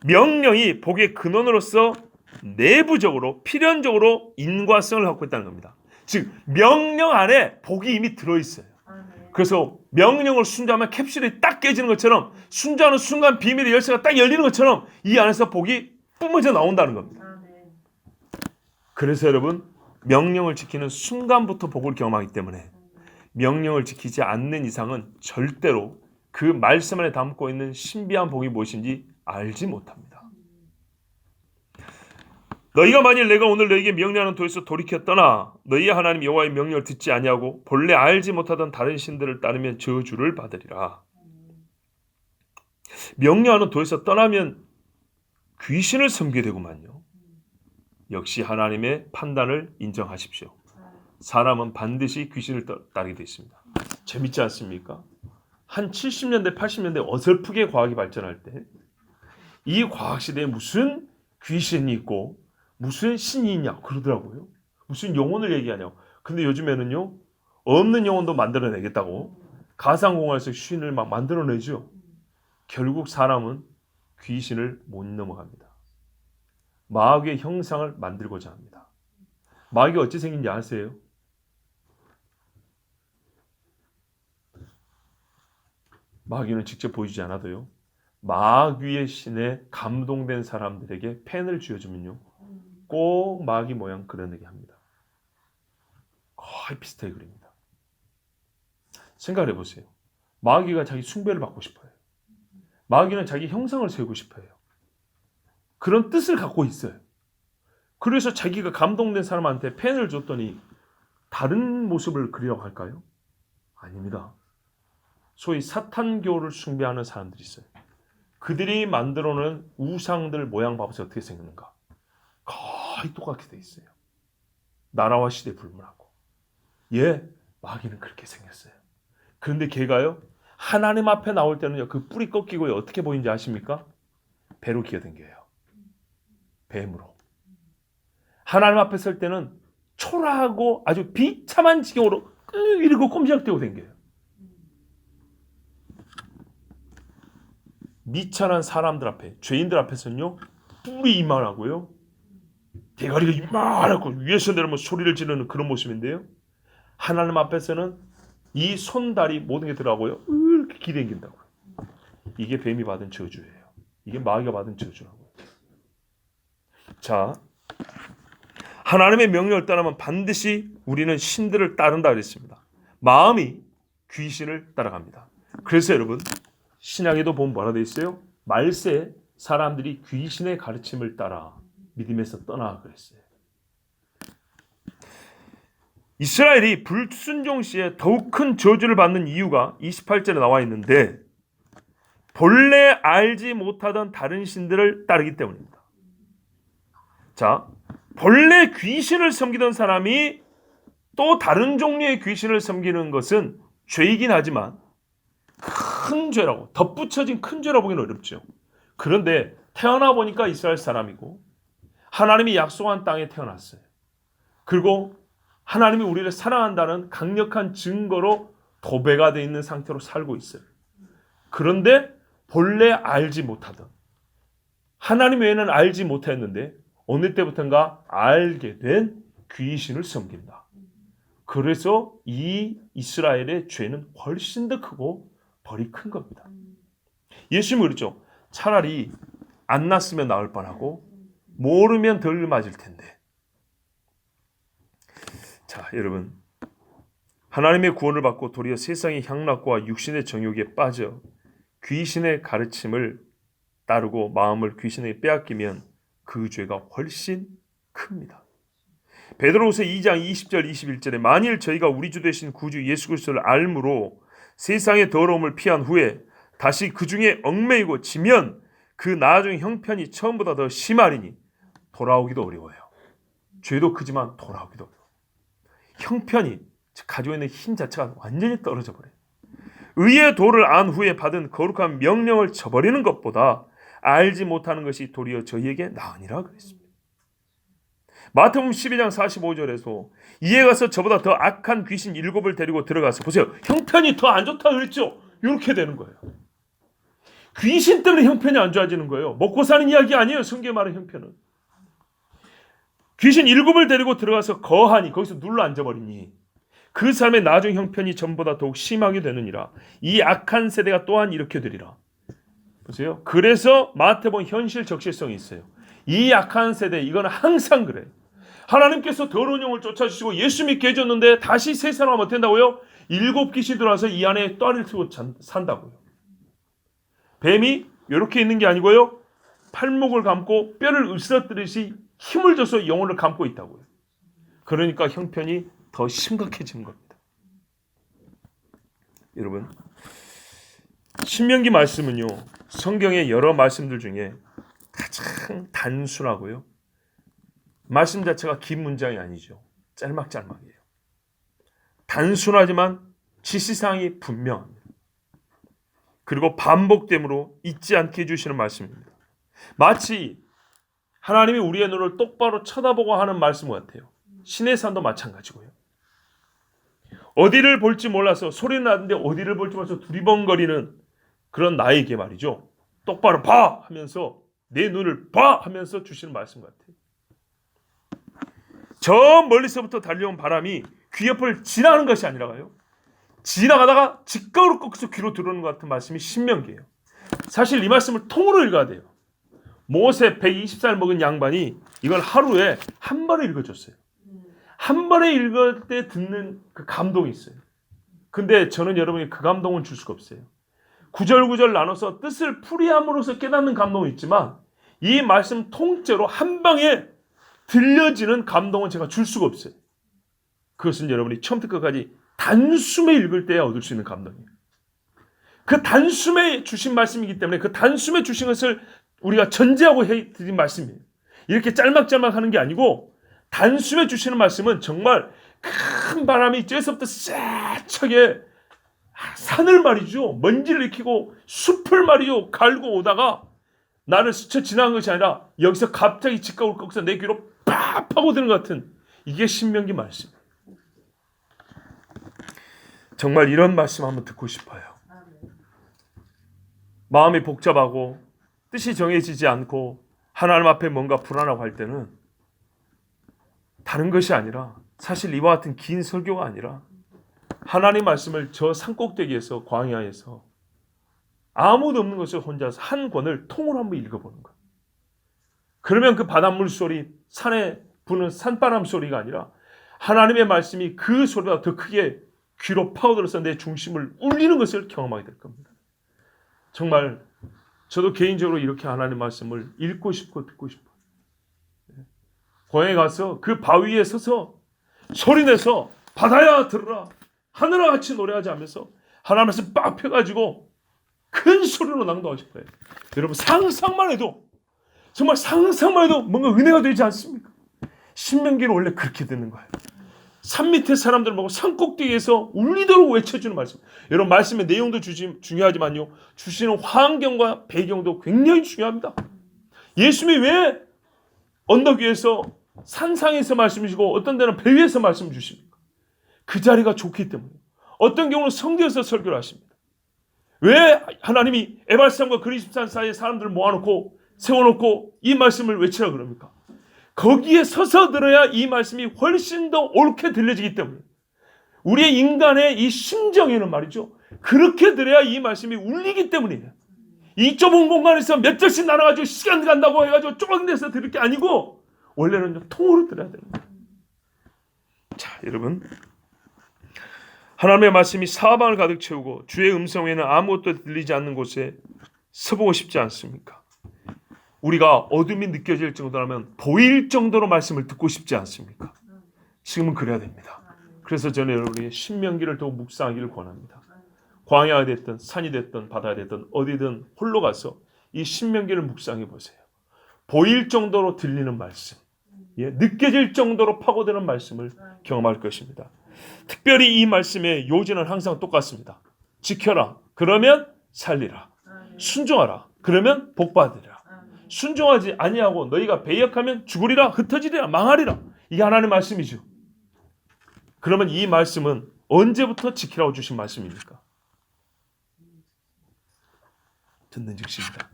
명령이 복의 근원으로서 내부적으로 필연적으로 인과성을 갖고 있다는 겁니다. 즉 명령 안에 복이 이미 들어있어요. 그래서 명령을 순종하면 캡슐이 딱 깨지는 것처럼 순종하는 순간 비밀의 열쇠가 딱 열리는 것처럼 이 안에서 복이 뿜어져 나온다는 겁니다. 그래서 여러분 명령을 지키는 순간부터 복을 경험하기 때문에 명령을 지키지 않는 이상은 절대로 그 말씀 안에 담고 있는 신비한 복이 무엇인지 알지 못합니다. 너희가 만일 내가 오늘 너희에게 명령하는 도에서 돌이켜 떠나 너희의 하나님 여호와의 명령을 듣지 아니하고 본래 알지 못하던 다른 신들을 따르면 저주를 받으리라. 명령하는 도에서 떠나면 귀신을 섬기게 되구만요. 역시 하나님의 판단을 인정하십시오. 사람은 반드시 귀신을 따르게 되어 있습니다. 재밌지 않습니까? 한 70년대 80년대 어설프게 과학이 발전할 때 이 과학시대에 무슨 귀신이 있고 무슨 신이 있냐 그러더라고요. 무슨 영혼을 얘기하냐고. 근데 요즘에는요 없는 영혼도 만들어내겠다고 가상공간에서 신을 막 만들어내죠. 결국 사람은 귀신을 못 넘어갑니다. 마귀의 형상을 만들고자 합니다. 마귀가 어찌 생긴지 아세요? 마귀는 직접 보이지 않아도요. 마귀의 신에 감동된 사람들에게 펜을 쥐어주면요. 꼭 마귀 모양 그려내게 합니다. 거의 비슷하게 그립니다. 생각을 해보세요. 마귀가 자기 숭배를 받고 싶어요. 마귀는 자기 형상을 세우고 싶어요. 그런 뜻을 갖고 있어요. 그래서 자기가 감동된 사람한테 펜을 줬더니 다른 모습을 그리라고 할까요? 아닙니다. 소위 사탄교를 숭배하는 사람들이 있어요. 그들이 만들어놓은 우상들 모양 봐보세요. 어떻게 생겼는가. 거의 똑같게 돼 있어요. 나라와 시대 불문하고. 예, 마귀는 그렇게 생겼어요. 그런데 걔가요. 하나님 앞에 나올 때는요. 그 뿔이 꺾이고 어떻게 보이는지 아십니까? 배로 기어댕겨요. 뱀으로. 하나님 앞에 설 때는 초라하고 아주 비참한 지경으로 이러고 꼼지락대고 댕겨요. 미천한 사람들 앞에, 죄인들 앞에서는요, 뿔이 이만하고요, 대가리가 이만하고 위에서 내려오면 소리를 지르는 그런 모습인데요. 하나님 앞에서는 이 손다리 모든 게 들어가고요, 이렇게 기대긴다고요. 이게 뱀이 받은 저주예요. 이게 마귀가 받은 저주라고요. 자, 하나님의 명령을 따르면 반드시 우리는 신들을 따른다 그랬습니다. 마음이 귀신을 따라갑니다. 그래서 여러분, 신약에도 보면 뭐라 되어 있어요? 말세에 사람들이 귀신의 가르침을 따라 믿음에서 떠나 그랬어요. 이스라엘이 불순종 시에 더욱 큰 저주를 받는 이유가 28절에 나와 있는데 본래 알지 못하던 다른 신들을 따르기 때문입니다. 자, 본래 귀신을 섬기던 사람이 또 다른 종류의 귀신을 섬기는 것은 죄이긴 하지만 큰 죄라고, 덧붙여진 큰 죄라고 보기는 어렵죠. 그런데 태어나 보니까 이스라엘 사람이고 하나님이 약속한 땅에 태어났어요. 그리고 하나님이 우리를 사랑한다는 강력한 증거로 도배가 되어 있는 상태로 살고 있어요. 그런데 본래 알지 못하던, 하나님 외에는 알지 못했는데 어느 때부터인가 알게 된 귀신을 섬긴다. 그래서 이 이스라엘의 죄는 훨씬 더 크고 벌이 큰 겁니다. 예수님이 그랬죠. 차라리 안 났으면 나을 뻔하고 모르면 덜 맞을 텐데. 자, 여러분, 하나님의 구원을 받고 도리어 세상의 향락과 육신의 정욕에 빠져 귀신의 가르침을 따르고 마음을 귀신에게 빼앗기면 그 죄가 훨씬 큽니다. 베드로후서 2장 20절 21절에 만일 저희가 우리 주 되신 구주 예수 그리스도를 알므로 세상의 더러움을 피한 후에 다시 그 중에 얽매이고 지면 그 나중 형편이 처음보다 더 심하리니 돌아오기도 어려워요. 죄도 크지만 돌아오기도 어려워요. 형편이 가지고 있는 힘 자체가 완전히 떨어져 버려요. 의의 도를 안 후에 받은 거룩한 명령을 저버리는 것보다 알지 못하는 것이 도리어 저희에게 나으니라 그랬습니다. 마태복음 12장 45절에서 이에 가서 저보다 더 악한 귀신 7을 데리고 들어가서 보세요. 형편이 더 안 좋다 그랬죠. 이렇게 되는 거예요. 귀신 때문에 형편이 안 좋아지는 거예요. 먹고 사는 이야기 아니에요. 성경에 말하는 형편은. 귀신 7을 데리고 들어가서 거하니 거기서 눌러 앉아버리니 그 사람의 나중 형편이 전보다 더욱 심하게 되느니라. 이 악한 세대가 또한 이렇게 되리라. 보세요. 그래서 마태복음 현실 적실성이 있어요. 이 악한 세대 이거는 항상 그래요. 하나님께서 더러운 영을 쫓아주시고 예수 믿게 해줬는데 다시 새 사람하면 어떻게 된다고요? 7 귀신 들어와서 이 안에 또아리를 틀고 산다고요. 뱀이 이렇게 있는 게 아니고요. 팔목을 감고 뼈를 으스러뜨리듯이 힘을 줘서 영혼을 감고 있다고요. 그러니까 형편이 더 심각해지는 겁니다. 여러분, 신명기 말씀은요. 성경의 여러 말씀들 중에 가장 단순하고요. 말씀 자체가 긴 문장이 아니죠. 짤막짤막이에요. 단순하지만 지시사항이 분명합니다. 그리고 반복됨으로 잊지 않게 해주시는 말씀입니다. 마치 하나님이 우리의 눈을 똑바로 쳐다보고 하는 말씀 같아요. 신의 산도 마찬가지고요. 어디를 볼지 몰라서 소리는 나는데 어디를 볼지 몰라서 두리번거리는 그런 나에게 말이죠. 똑바로 봐 하면서 내 눈을 봐 하면서 주시는 말씀 같아요. 저 멀리서부터 달려온 바람이 귀 옆을 지나가는 것이 아니라요. 지나가다가 직각으로 꺾어서 귀로 들어오는 것 같은 말씀이 신명기예요. 사실 이 말씀을 통으로 읽어야 돼요. 모세 120살 먹은 양반이 이걸 하루에 한 번에 읽어줬어요. 한 번에 읽을 때 듣는 그 감동이 있어요. 근데 저는 여러분이 그 감동은 줄 수가 없어요. 구절구절 나눠서 뜻을 풀이함으로써 깨닫는 감동은 있지만 이 말씀 통째로 한 방에 들려지는 감동은 제가 줄 수가 없어요. 그것은 여러분이 처음부터 끝까지 단숨에 읽을 때 얻을 수 있는 감동이에요. 그 단숨에 주신 말씀이기 때문에 그 단숨에 주신 것을 우리가 전제하고 해드린 말씀이에요. 이렇게 짤막짤막 하는 게 아니고 단숨에 주시는 말씀은 정말 큰 바람이 저에서부터 세차게 산을 말이죠. 먼지를 일으키고 숲을 말이죠. 갈고 오다가 나를 스쳐 지나간 것이 아니라 여기서 갑자기 직각으로 꺾어서 내 귀로 팍 파고드는 것 같은 이게 신명기 말씀. 정말 이런 말씀 한번 듣고 싶어요. 마음이 복잡하고 뜻이 정해지지 않고 하나님 앞에 뭔가 불안하고 할 때는 다른 것이 아니라 사실 이와 같은 긴 설교가 아니라 하나님 말씀을 저 산꼭대기에서 광야에서 아무도 없는 곳에 혼자서 한 권을 통으로 한번 읽어보는 거예요. 그러면 그 바닷물 소리, 산에 부는 산바람 소리가 아니라 하나님의 말씀이 그 소리보다 더 크게 귀로 파고들어서 내 중심을 울리는 것을 경험하게 될 겁니다. 정말 저도 개인적으로 이렇게 하나님의 말씀을 읽고 싶고 듣고 싶어요. 고향에 가서 그 바위에 서서 소리내서 바다야 들으라 하늘과 같이 노래하지 않으면서 하나님 말씀 빡 펴가지고 큰 소리로 낭독하고 싶어요. 여러분 상상만 해도 정말 상상만 해도 뭔가 은혜가 되지 않습니까? 신명기는 원래 그렇게 되는 거예요. 산 밑에 사람들 보고 산 꼭대기에서 울리도록 외쳐주는 말씀. 여러분 말씀의 내용도 중요하지만요. 주시는 환경과 배경도 굉장히 중요합니다. 예수님이 왜 언덕 위에서 산상에서 말씀이시고 어떤 데는 배 위에서 말씀을 주십니까? 그 자리가 좋기 때문에. 어떤 경우는 성전에서 설교를 하십니다. 왜 하나님이 에발산과 그리스산 사이에 사람들을 모아놓고 세워놓고 이 말씀을 외치라 그럽니까? 거기에 서서 들어야 이 말씀이 훨씬 더 옳게 들려지기 때문에 우리의 인간의 이 심정에는 말이죠. 그렇게 들어야 이 말씀이 울리기 때문이에요. 이 좁은 공간에서 몇 절씩 나눠가지고 시간 간다고 해가지고 좁은 데서 들을 게 아니고 원래는 통으로 들어야 되는 거예요. 자, 여러분 하나님의 말씀이 사방을 가득 채우고 주의 음성 외에는 아무것도 들리지 않는 곳에 서보고 싶지 않습니까? 우리가 어둠이 느껴질 정도라면 보일 정도로 말씀을 듣고 싶지 않습니까? 지금은 그래야 됩니다. 그래서 저는 여러분에게 신명기를 더욱 묵상하기를 권합니다. 광야가 됐든 산이 됐든 바다가 됐든 어디든 홀로 가서 이 신명기를 묵상해 보세요. 보일 정도로 들리는 말씀, 느껴질 정도로 파고드는 말씀을 경험할 것입니다. 특별히 이 말씀의 요지는 항상 똑같습니다. 지켜라. 그러면 살리라. 순종하라. 그러면 복받으리라. 순종하지 아니하고 너희가 배역하면 죽으리라, 흩어지리라, 망하리라. 이게 하나님의 말씀이죠. 그러면 이 말씀은 언제부터 지키라고 주신 말씀입니까? 듣는 즉시입니다.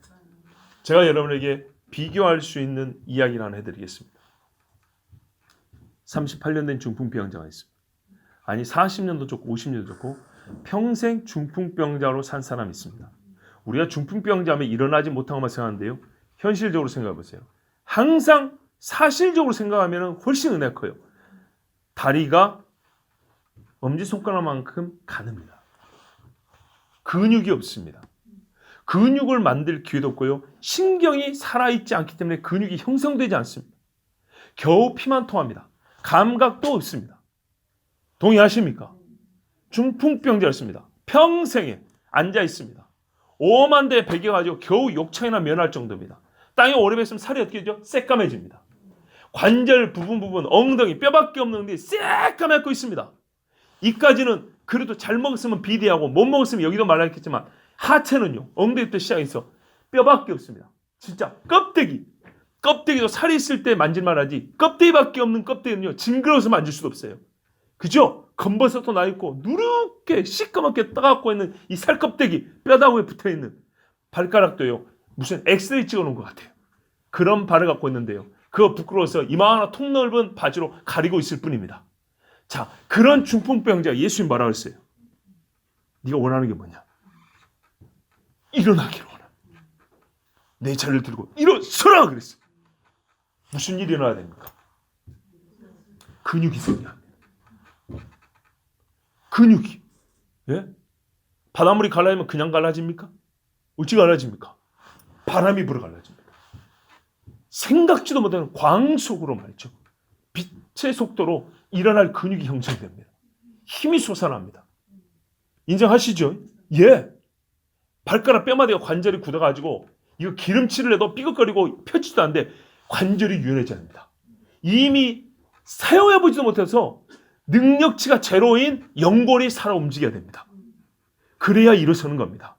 제가 여러분에게 비교할 수 있는 이야기를 하나 해드리겠습니다. 38년 된 중풍병자가 있습니다. 아니 40년도 좋고 50년도 좋고 평생 중풍병자로 산 사람이 있습니다. 우리가 중풍병자면 일어나지 못한 것만 생각하는데요. 현실적으로 생각해 보세요. 항상 사실적으로 생각하면 훨씬 은혜가 커요. 다리가 엄지손가락만큼 가늡니다. 근육이 없습니다. 근육을 만들 기회도 없고요. 신경이 살아있지 않기 때문에 근육이 형성되지 않습니다. 겨우 피만 통합니다. 감각도 없습니다. 동의하십니까? 중풍병자였습니다. 평생에 앉아 있습니다. 오만 대 베겨가지고 겨우 욕창이나 면할 정도입니다. 땅에 오래 뱄으면 살이 어떻게 되죠? 새까매집니다. 관절 부분 엉덩이 뼈밖에 없는 데 새까맣고 있습니다. 이까지는 그래도 잘 먹었으면 비대하고 못 먹었으면 여기도 말했겠지만 하체는요. 엉덩이부터 시작해서 뼈밖에 없습니다. 진짜 껍데기도 살이 있을 때 만질만 하지 껍데기밖에 없는 껍데기는요. 징그러워서 만질 수도 없어요. 그죠? 검버섯도 나 있고 누렇게 시꺼멓게 따갑고 있는 이 살껍데기 뼈다구에 붙어있는 발가락도요. 무슨 엑스레이 찍어놓은 것 같아요. 그런 발을 갖고 있는데요. 그거 부끄러워서 이만한 통 넓은 바지로 가리고 있을 뿐입니다. 자, 그런 중풍병자 예수님 뭐라고 했어요? 네가 원하는 게 뭐냐? 일어나기를 원한다. 내 자리를 들고 일어서라 그랬어요. 무슨 일이 일어나야 됩니까? 근육이 생겨야 합니다. 근육이. 예? 바닷물이 갈라지면 그냥 갈라집니까? 어찌 갈라집니까? 바람이 불어 갈라집니다. 생각지도 못하는 광속으로 말이죠. 빛의 속도로 일어날 근육이 형성됩니다. 힘이 솟아납니다. 인정하시죠? 예. 발가락 뼈마디가 관절이 굳어가지고 이거 기름칠을 해도 삐걱거리고 펴지도 않는데 관절이 유연해져야 합니다. 이미 사용해보지도 못해서 능력치가 제로인 연골이 살아 움직여야 됩니다. 그래야 일어서는 겁니다.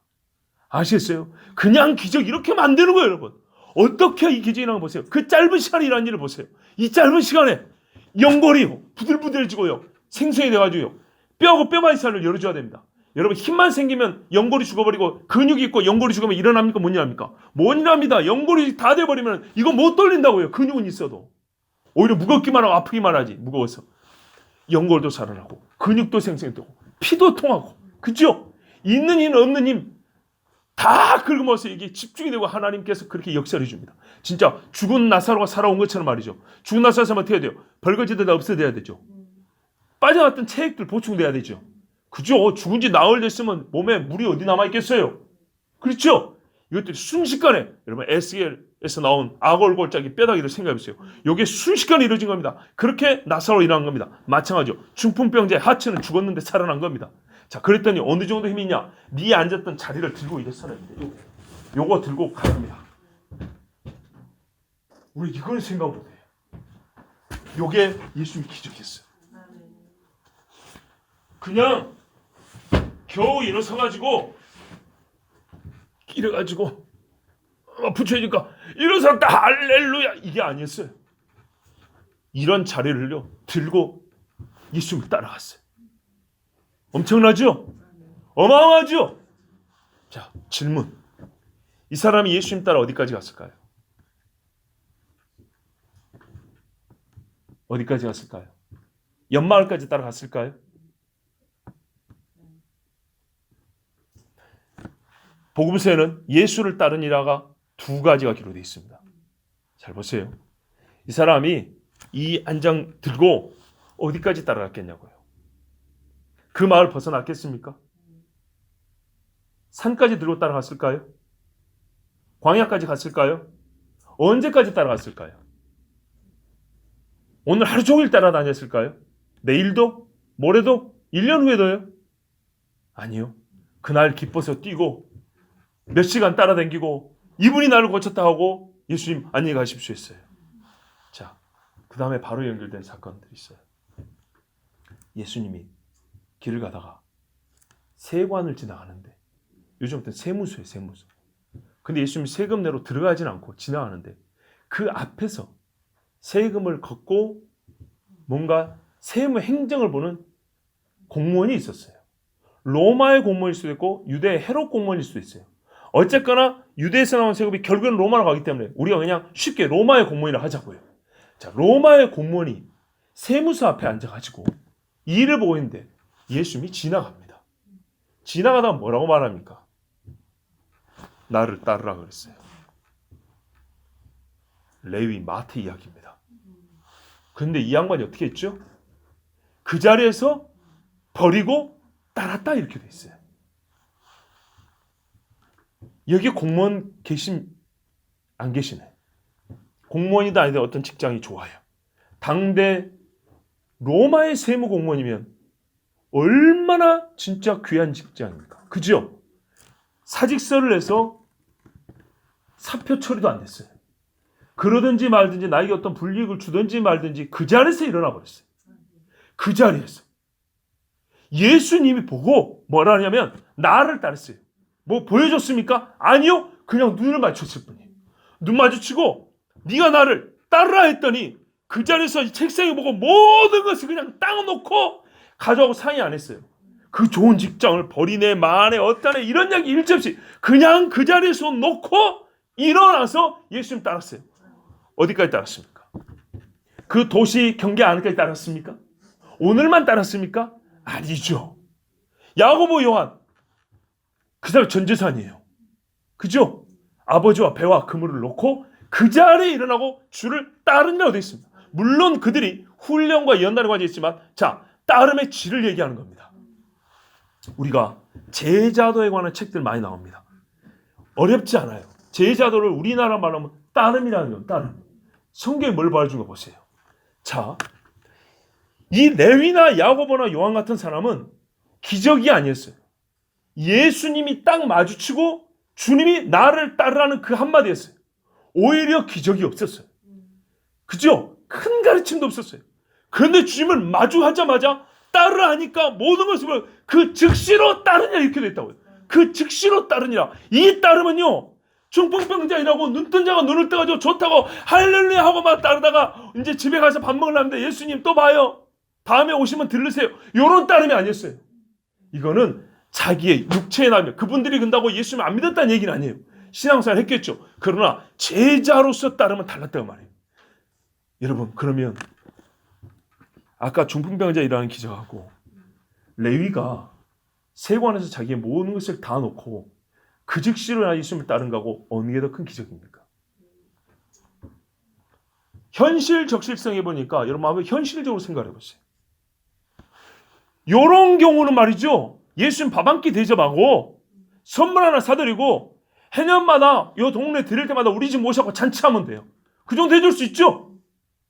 아시겠어요? 그냥 기적 이렇게 만드는 거예요, 여러분. 어떻게 이 기적이 나는 거 보세요. 그 짧은 시간에 일어난 일을 보세요. 이 짧은 시간에 연골이 부들부들해지고요. 생성이 돼가지고요. 뼈하고 뼈마디 살을 열어줘야 됩니다. 여러분 힘만 생기면 연골이 죽어버리고 근육이 있고 연골이 죽으면 일어납니까? 못 일어납니까? 못 일어납니다. 연골이 다 돼버리면 이거 못 돌린다고요. 근육은 있어도. 오히려 무겁기만 하고 아프기만 하지. 무거워서. 연골도 살아나고 근육도 생성되고 피도 통하고 그죠? 있는 힘 없는 힘 다 긁어모아서 이게 집중이 되고 하나님께서 그렇게 역사를 해줍니다. 진짜 죽은 나사로가 살아온 것처럼 말이죠. 죽은 나사로는 어떻게 해야 돼요? 벌거지들 다 없어져야 되죠. 빠져나갔던 체액들 보충돼야 되죠. 그죠? 죽은 지 나흘 됐으면 몸에 물이 어디 남아있겠어요? 그렇죠? 이것들이 순식간에 여러분 SL에서 나온 악월골짜기 뼈다귀를 생각해보세요. 이게 순식간에 이루어진 겁니다. 그렇게 나사로 일어난 겁니다. 마찬가지죠. 중풍병자의 하체는 죽었는데 살아난 겁니다. 자, 그랬더니 어느 정도 힘이 있냐? 네 앉았던 자리를 들고 일어서야 됩니다. 요거 들고 가랍니다. 우리 이걸 생각 못해요. 요게 예수님이 기적했어요. 그냥 겨우 일어서가지고 이래가지고 붙여지니까 일어섰다 할렐루야 이게 아니었어요. 이런 자리를요 들고 예수님을 따라갔어요. 엄청나죠? 어마어마하죠? 자, 질문. 이 사람이 예수님 따라 어디까지 갔을까요? 어디까지 갔을까요? 연마을까지 따라갔을까요? 복음서에는 예수를 따른 일화가 두 가지가 기록되어 있습니다. 잘 보세요. 이 사람이 이 안장 들고 어디까지 따라갔겠냐고요. 그 마을 벗어났겠습니까? 산까지 들고 따라갔을까요? 광야까지 갔을까요? 언제까지 따라갔을까요? 오늘 하루 종일 따라다녔을까요? 내일도? 모레도? 1년 후에도요? 아니요. 그날 기뻐서 뛰고 몇 시간 따라다니고 이분이 나를 고쳤다 하고 예수님 안녕히 가십시오 했어요. 자, 그 다음에 바로 연결된 사건들이 있어요. 예수님이 길을 가다가 세관을 지나가는데 요즘부터 세무소예요. 세무소. 근데 예수님이 세금내로 들어가진 않고 지나가는데 그 앞에서 세금을 걷고 뭔가 세무 행정을 보는 공무원이 있었어요. 로마의 공무원일 수도 있고 유대의 헤롯 공무원일 수도 있어요. 어쨌거나 유대에서 나온 세금이 결국은 로마로 가기 때문에 우리가 그냥 쉽게 로마의 공무원이라 하자고요. 자, 로마의 공무원이 세무서 앞에 앉아가지고 일을 보고 있는데 예수님이 지나갑니다. 지나가다가 뭐라고 말합니까? 나를 따르라 그랬어요. 레위 마태 이야기입니다. 그런데 이 양반이 어떻게 했죠? 그 자리에서 버리고 따랐다 이렇게 돼 있어요. 여기 공무원 안 계시네. 공무원이다 아니다 어떤 직장이 좋아요. 당대 로마의 세무 공무원이면 얼마나 진짜 귀한 직장입니까? 그죠? 사직서를 내서 사표 처리도 안 됐어요. 그러든지 말든지 나에게 어떤 불이익을 주든지 말든지 그 자리에서 일어나 버렸어요. 그 자리에서. 예수님이 보고 뭐라 하냐면 나를 따랐어요. 뭐 보여줬습니까? 아니요. 그냥 눈을 맞췄을 뿐이에요. 눈 마주치고 네가 나를 따르라 했더니 그 자리에서 책상에 보고 모든 것을 그냥 딱 놓고 가져가고 상의 안 했어요. 그 좋은 직장을 버리네 마네 어떠네 이런 이야기 일체 없이 그냥 그 자리에서 놓고 일어나서 예수님 따랐어요. 어디까지 따랐습니까? 그 도시 경계 안까지 따랐습니까? 오늘만 따랐습니까? 아니죠. 야고보 요한 그 사람 전 재산이에요. 그죠? 아버지와 배와 그물을 놓고 그 자리에 일어나고 주를 따르느라고 되어 있습니다. 물론 그들이 훈련과 연단에 관계 있지만 자 따름의 질을 얘기하는 겁니다. 우리가 제자도에 관한 책들 많이 나옵니다. 어렵지 않아요. 제자도를 우리나라 말로 하면 따름이라는 건 따름. 성경에 뭘 보여준 거 보세요. 자, 이 레위나 야고보나 요한 같은 사람은 기적이 아니었어요. 예수님이 딱 마주치고 주님이 나를 따르라는 그 한마디였어요. 오히려 기적이 없었어요. 그죠? 큰 가르침도 없었어요. 그런데 주님을 마주하자마자 따르라 하니까 모든 것을 그 즉시로 따르냐 이렇게 됐다고요. 그 즉시로 따르니라. 이 따르면요. 중풍병자이라고 눈뜬 자가 눈을 떠가지고 좋다고 할렐루야 하고 막 따르다가 이제 집에 가서 밥 먹으려는데 예수님 또 봐요. 다음에 오시면 들르세요. 이런 따름이 아니었어요. 이거는 자기의 육체의 나면 그분들이 근다고 예수님 안 믿었다는 얘기는 아니에요. 신앙생활 했겠죠. 그러나 제자로서 따르면 달랐다고 말이에요. 여러분 그러면 아까 중풍병자이라는 기적하고 레위가 세관에서 자기의 모든 것을 다 놓고 그 즉시로 예수님을 따른 거하고 어느 게 더 큰 기적입니까? 현실 적실성에 보니까 여러분 한번 현실적으로 생각해 보세요. 이런 경우는 말이죠. 예수님 밥 한 끼 대접하고 선물 하나 사드리고 해년마다 이 동네 들을 때마다 우리 집 모셔서 잔치하면 돼요. 그 정도 해줄 수 있죠.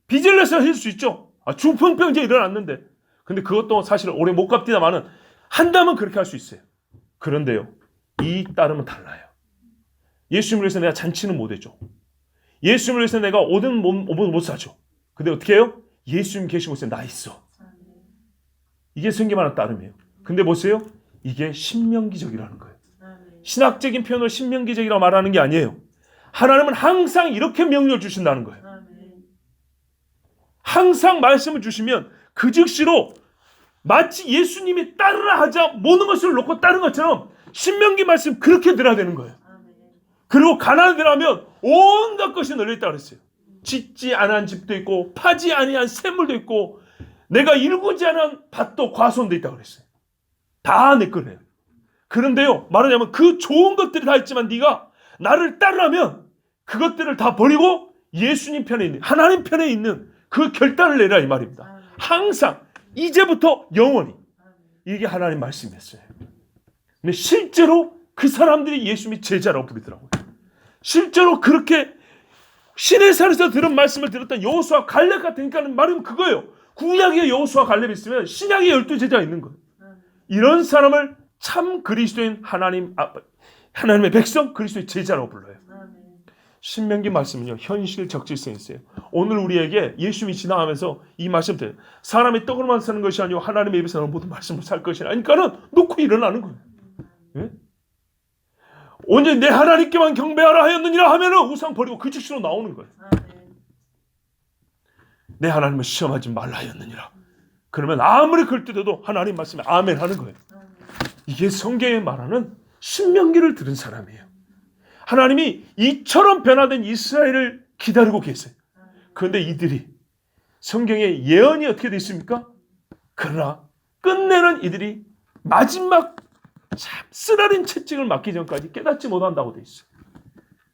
빚을 내서 해줄 수 있죠. 중풍병자 일어났는데 근데 그것도 사실 오래 못 갚디다마는 한다면 그렇게 할 수 있어요. 그런데요. 이 따름은 달라요. 예수님을 위해서 내가 잔치는 못 해줘. 예수님을 위해서 내가 옷은 못 사줘. 근데 어떻게 해요? 예수님 계신 곳에 나 있어. 이게 성경만한 따름이에요. 근데 보세요. 이게 신명기적이라는 거예요. 신학적인 표현으로 신명기적이라고 말하는 게 아니에요. 하나님은 항상 이렇게 명령을 주신다는 거예요. 항상 말씀을 주시면 그 즉시로 마치 예수님이 따르라 하자 모든 것을 놓고 따른 것처럼 신명기 말씀 그렇게 들어야 되는 거예요. 그리고 가나안에 들어가면 온갖 것이 널려있다고 그랬어요. 짓지 않은 집도 있고 파지 아니한 샘물도 있고 내가 일구지 않은 밭도 과수원도 있다고 그랬어요. 다 내 거래요. 그런데요 말하자면 그 좋은 것들이 다 있지만 네가 나를 따르라면 그것들을 다 버리고 예수님 편에 있는 하나님 편에 있는 그 결단을 내라 이 말입니다. 항상 이제부터 영원히 이게 하나님 말씀이었어요. 근데 실제로 그 사람들이 예수님이 제자라고 부르더라고요. 실제로 그렇게 신의 산에서 들은 말씀을 들었던 여호수아 갈렙 같으니까 말은 그거예요. 구약의 여호수아 갈렙이 있으면 신약의 12제자가 있는 거예요. 이런 사람을 참 그리스도인 하나님의 백성 그리스도의 제자라고 불러요. 신명기 말씀은요 현실 적질성이 있어요. 오늘 우리에게 예수님이 지나가면서 이 말씀 드려요. 사람이 떡으로만 사는 것이 아니고 하나님의 입에서 나오는 모든 말씀을 살 것이라. 그러니까는 놓고 일어나는 거예요. 예? 온전히 내 하나님께만 경배하라 하였느니라 하면은 우상 버리고 그 즉시로 나오는 거예요. 내 하나님을 시험하지 말라 하였느니라. 그러면 아무리 그럴 때도 하나님 말씀에 아멘 하는 거예요. 이게 성경에 말하는 신명기를 들은 사람이에요. 하나님이 이처럼 변화된 이스라엘을 기다리고 계세요. 그런데 이들이 성경에 예언이 어떻게 되어 있습니까? 그러나 끝내는 이들이 마지막 참 쓰라린 채찍을 맞기 전까지 깨닫지 못한다고 되어 있어요.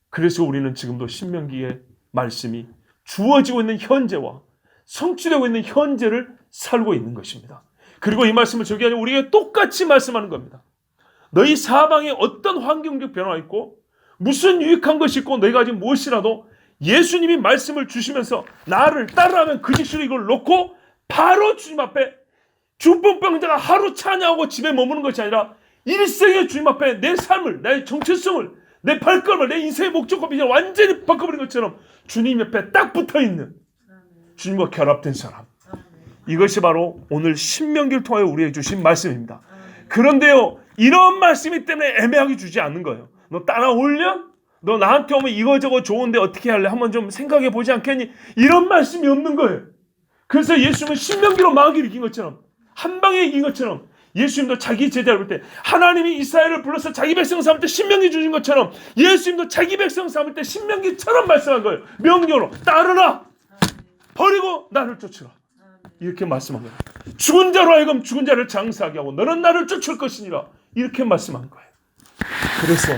그래서 우리는 지금도 신명기의 말씀이 주어지고 있는 현재와 성취되고 있는 현재를 살고 있는 것입니다. 그리고 이 말씀을 저기 아니라 우리에게 똑같이 말씀하는 겁니다. 너희 사방에 어떤 환경적 변화가 있고 무슨 유익한 것이 있고 너희가 가진 무엇이라도 예수님이 말씀을 주시면서 나를 따르라면 그 즉시로 이걸 놓고 바로 주님 앞에 중풍병자가 하루 찬양하고 집에 머무는 것이 아니라 일생의 주님 앞에 내 삶을, 내 정체성을, 내 발걸음을, 내 인생의 목적과 비전을 완전히 바꿔버린 것처럼 주님 옆에 딱 붙어있는 주님과 결합된 사람. 이것이 바로 오늘 신명기를 통하여 우리에게 주신 말씀입니다. 그런데요, 이런 말씀이 때문에 애매하게 주지 않는 거예요. 너 따라올려? 너 나한테 오면 이거저거 좋은데 어떻게 할래? 한번 좀 생각해 보지 않겠니? 이런 말씀이 없는 거예요. 그래서 예수님은 신명기로 마귀를 이긴 것처럼, 한 방에 이긴 것처럼, 예수님도 자기 제자를 볼 때 하나님이 이스라엘을 불러서 자기 백성 삼을 때 신명기 주신 것처럼 예수님도 자기 백성 삼을 때 신명기처럼 말씀한 거예요. 명령으로 따르라, 버리고 나를 쫓으라, 이렇게 말씀한 거예요. 죽은 자로 하여금 죽은 자를 장사하게 하고 너는 나를 쫓을 것이니라, 이렇게 말씀한 거예요. 그래서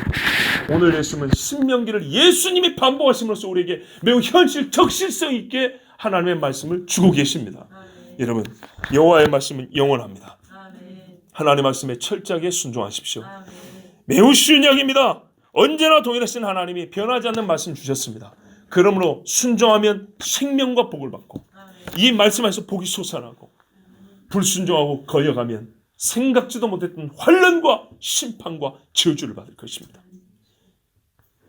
오늘 예수님은 신명기를 예수님이 반복하심으로써 우리에게 매우 현실 적실성 있게 하나님의 말씀을 주고 계십니다. 여러분, 여호와의 말씀은 영원합니다. 하나님의 말씀에 철저하게 순종하십시오. 매우 쉬운 이야기입니다. 언제나 동일하신 하나님이 변하지 않는 말씀 주셨습니다. 그러므로 순종하면 생명과 복을 받고 이 말씀에서 복이 솟아나고 불순종하고 거여가면 생각지도 못했던 환난과 심판과 저주를 받을 것입니다.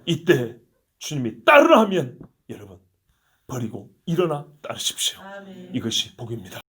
이때 주님이 따르라 하면 여러분 버리고 일어나 따르십시오. 이것이 복입니다.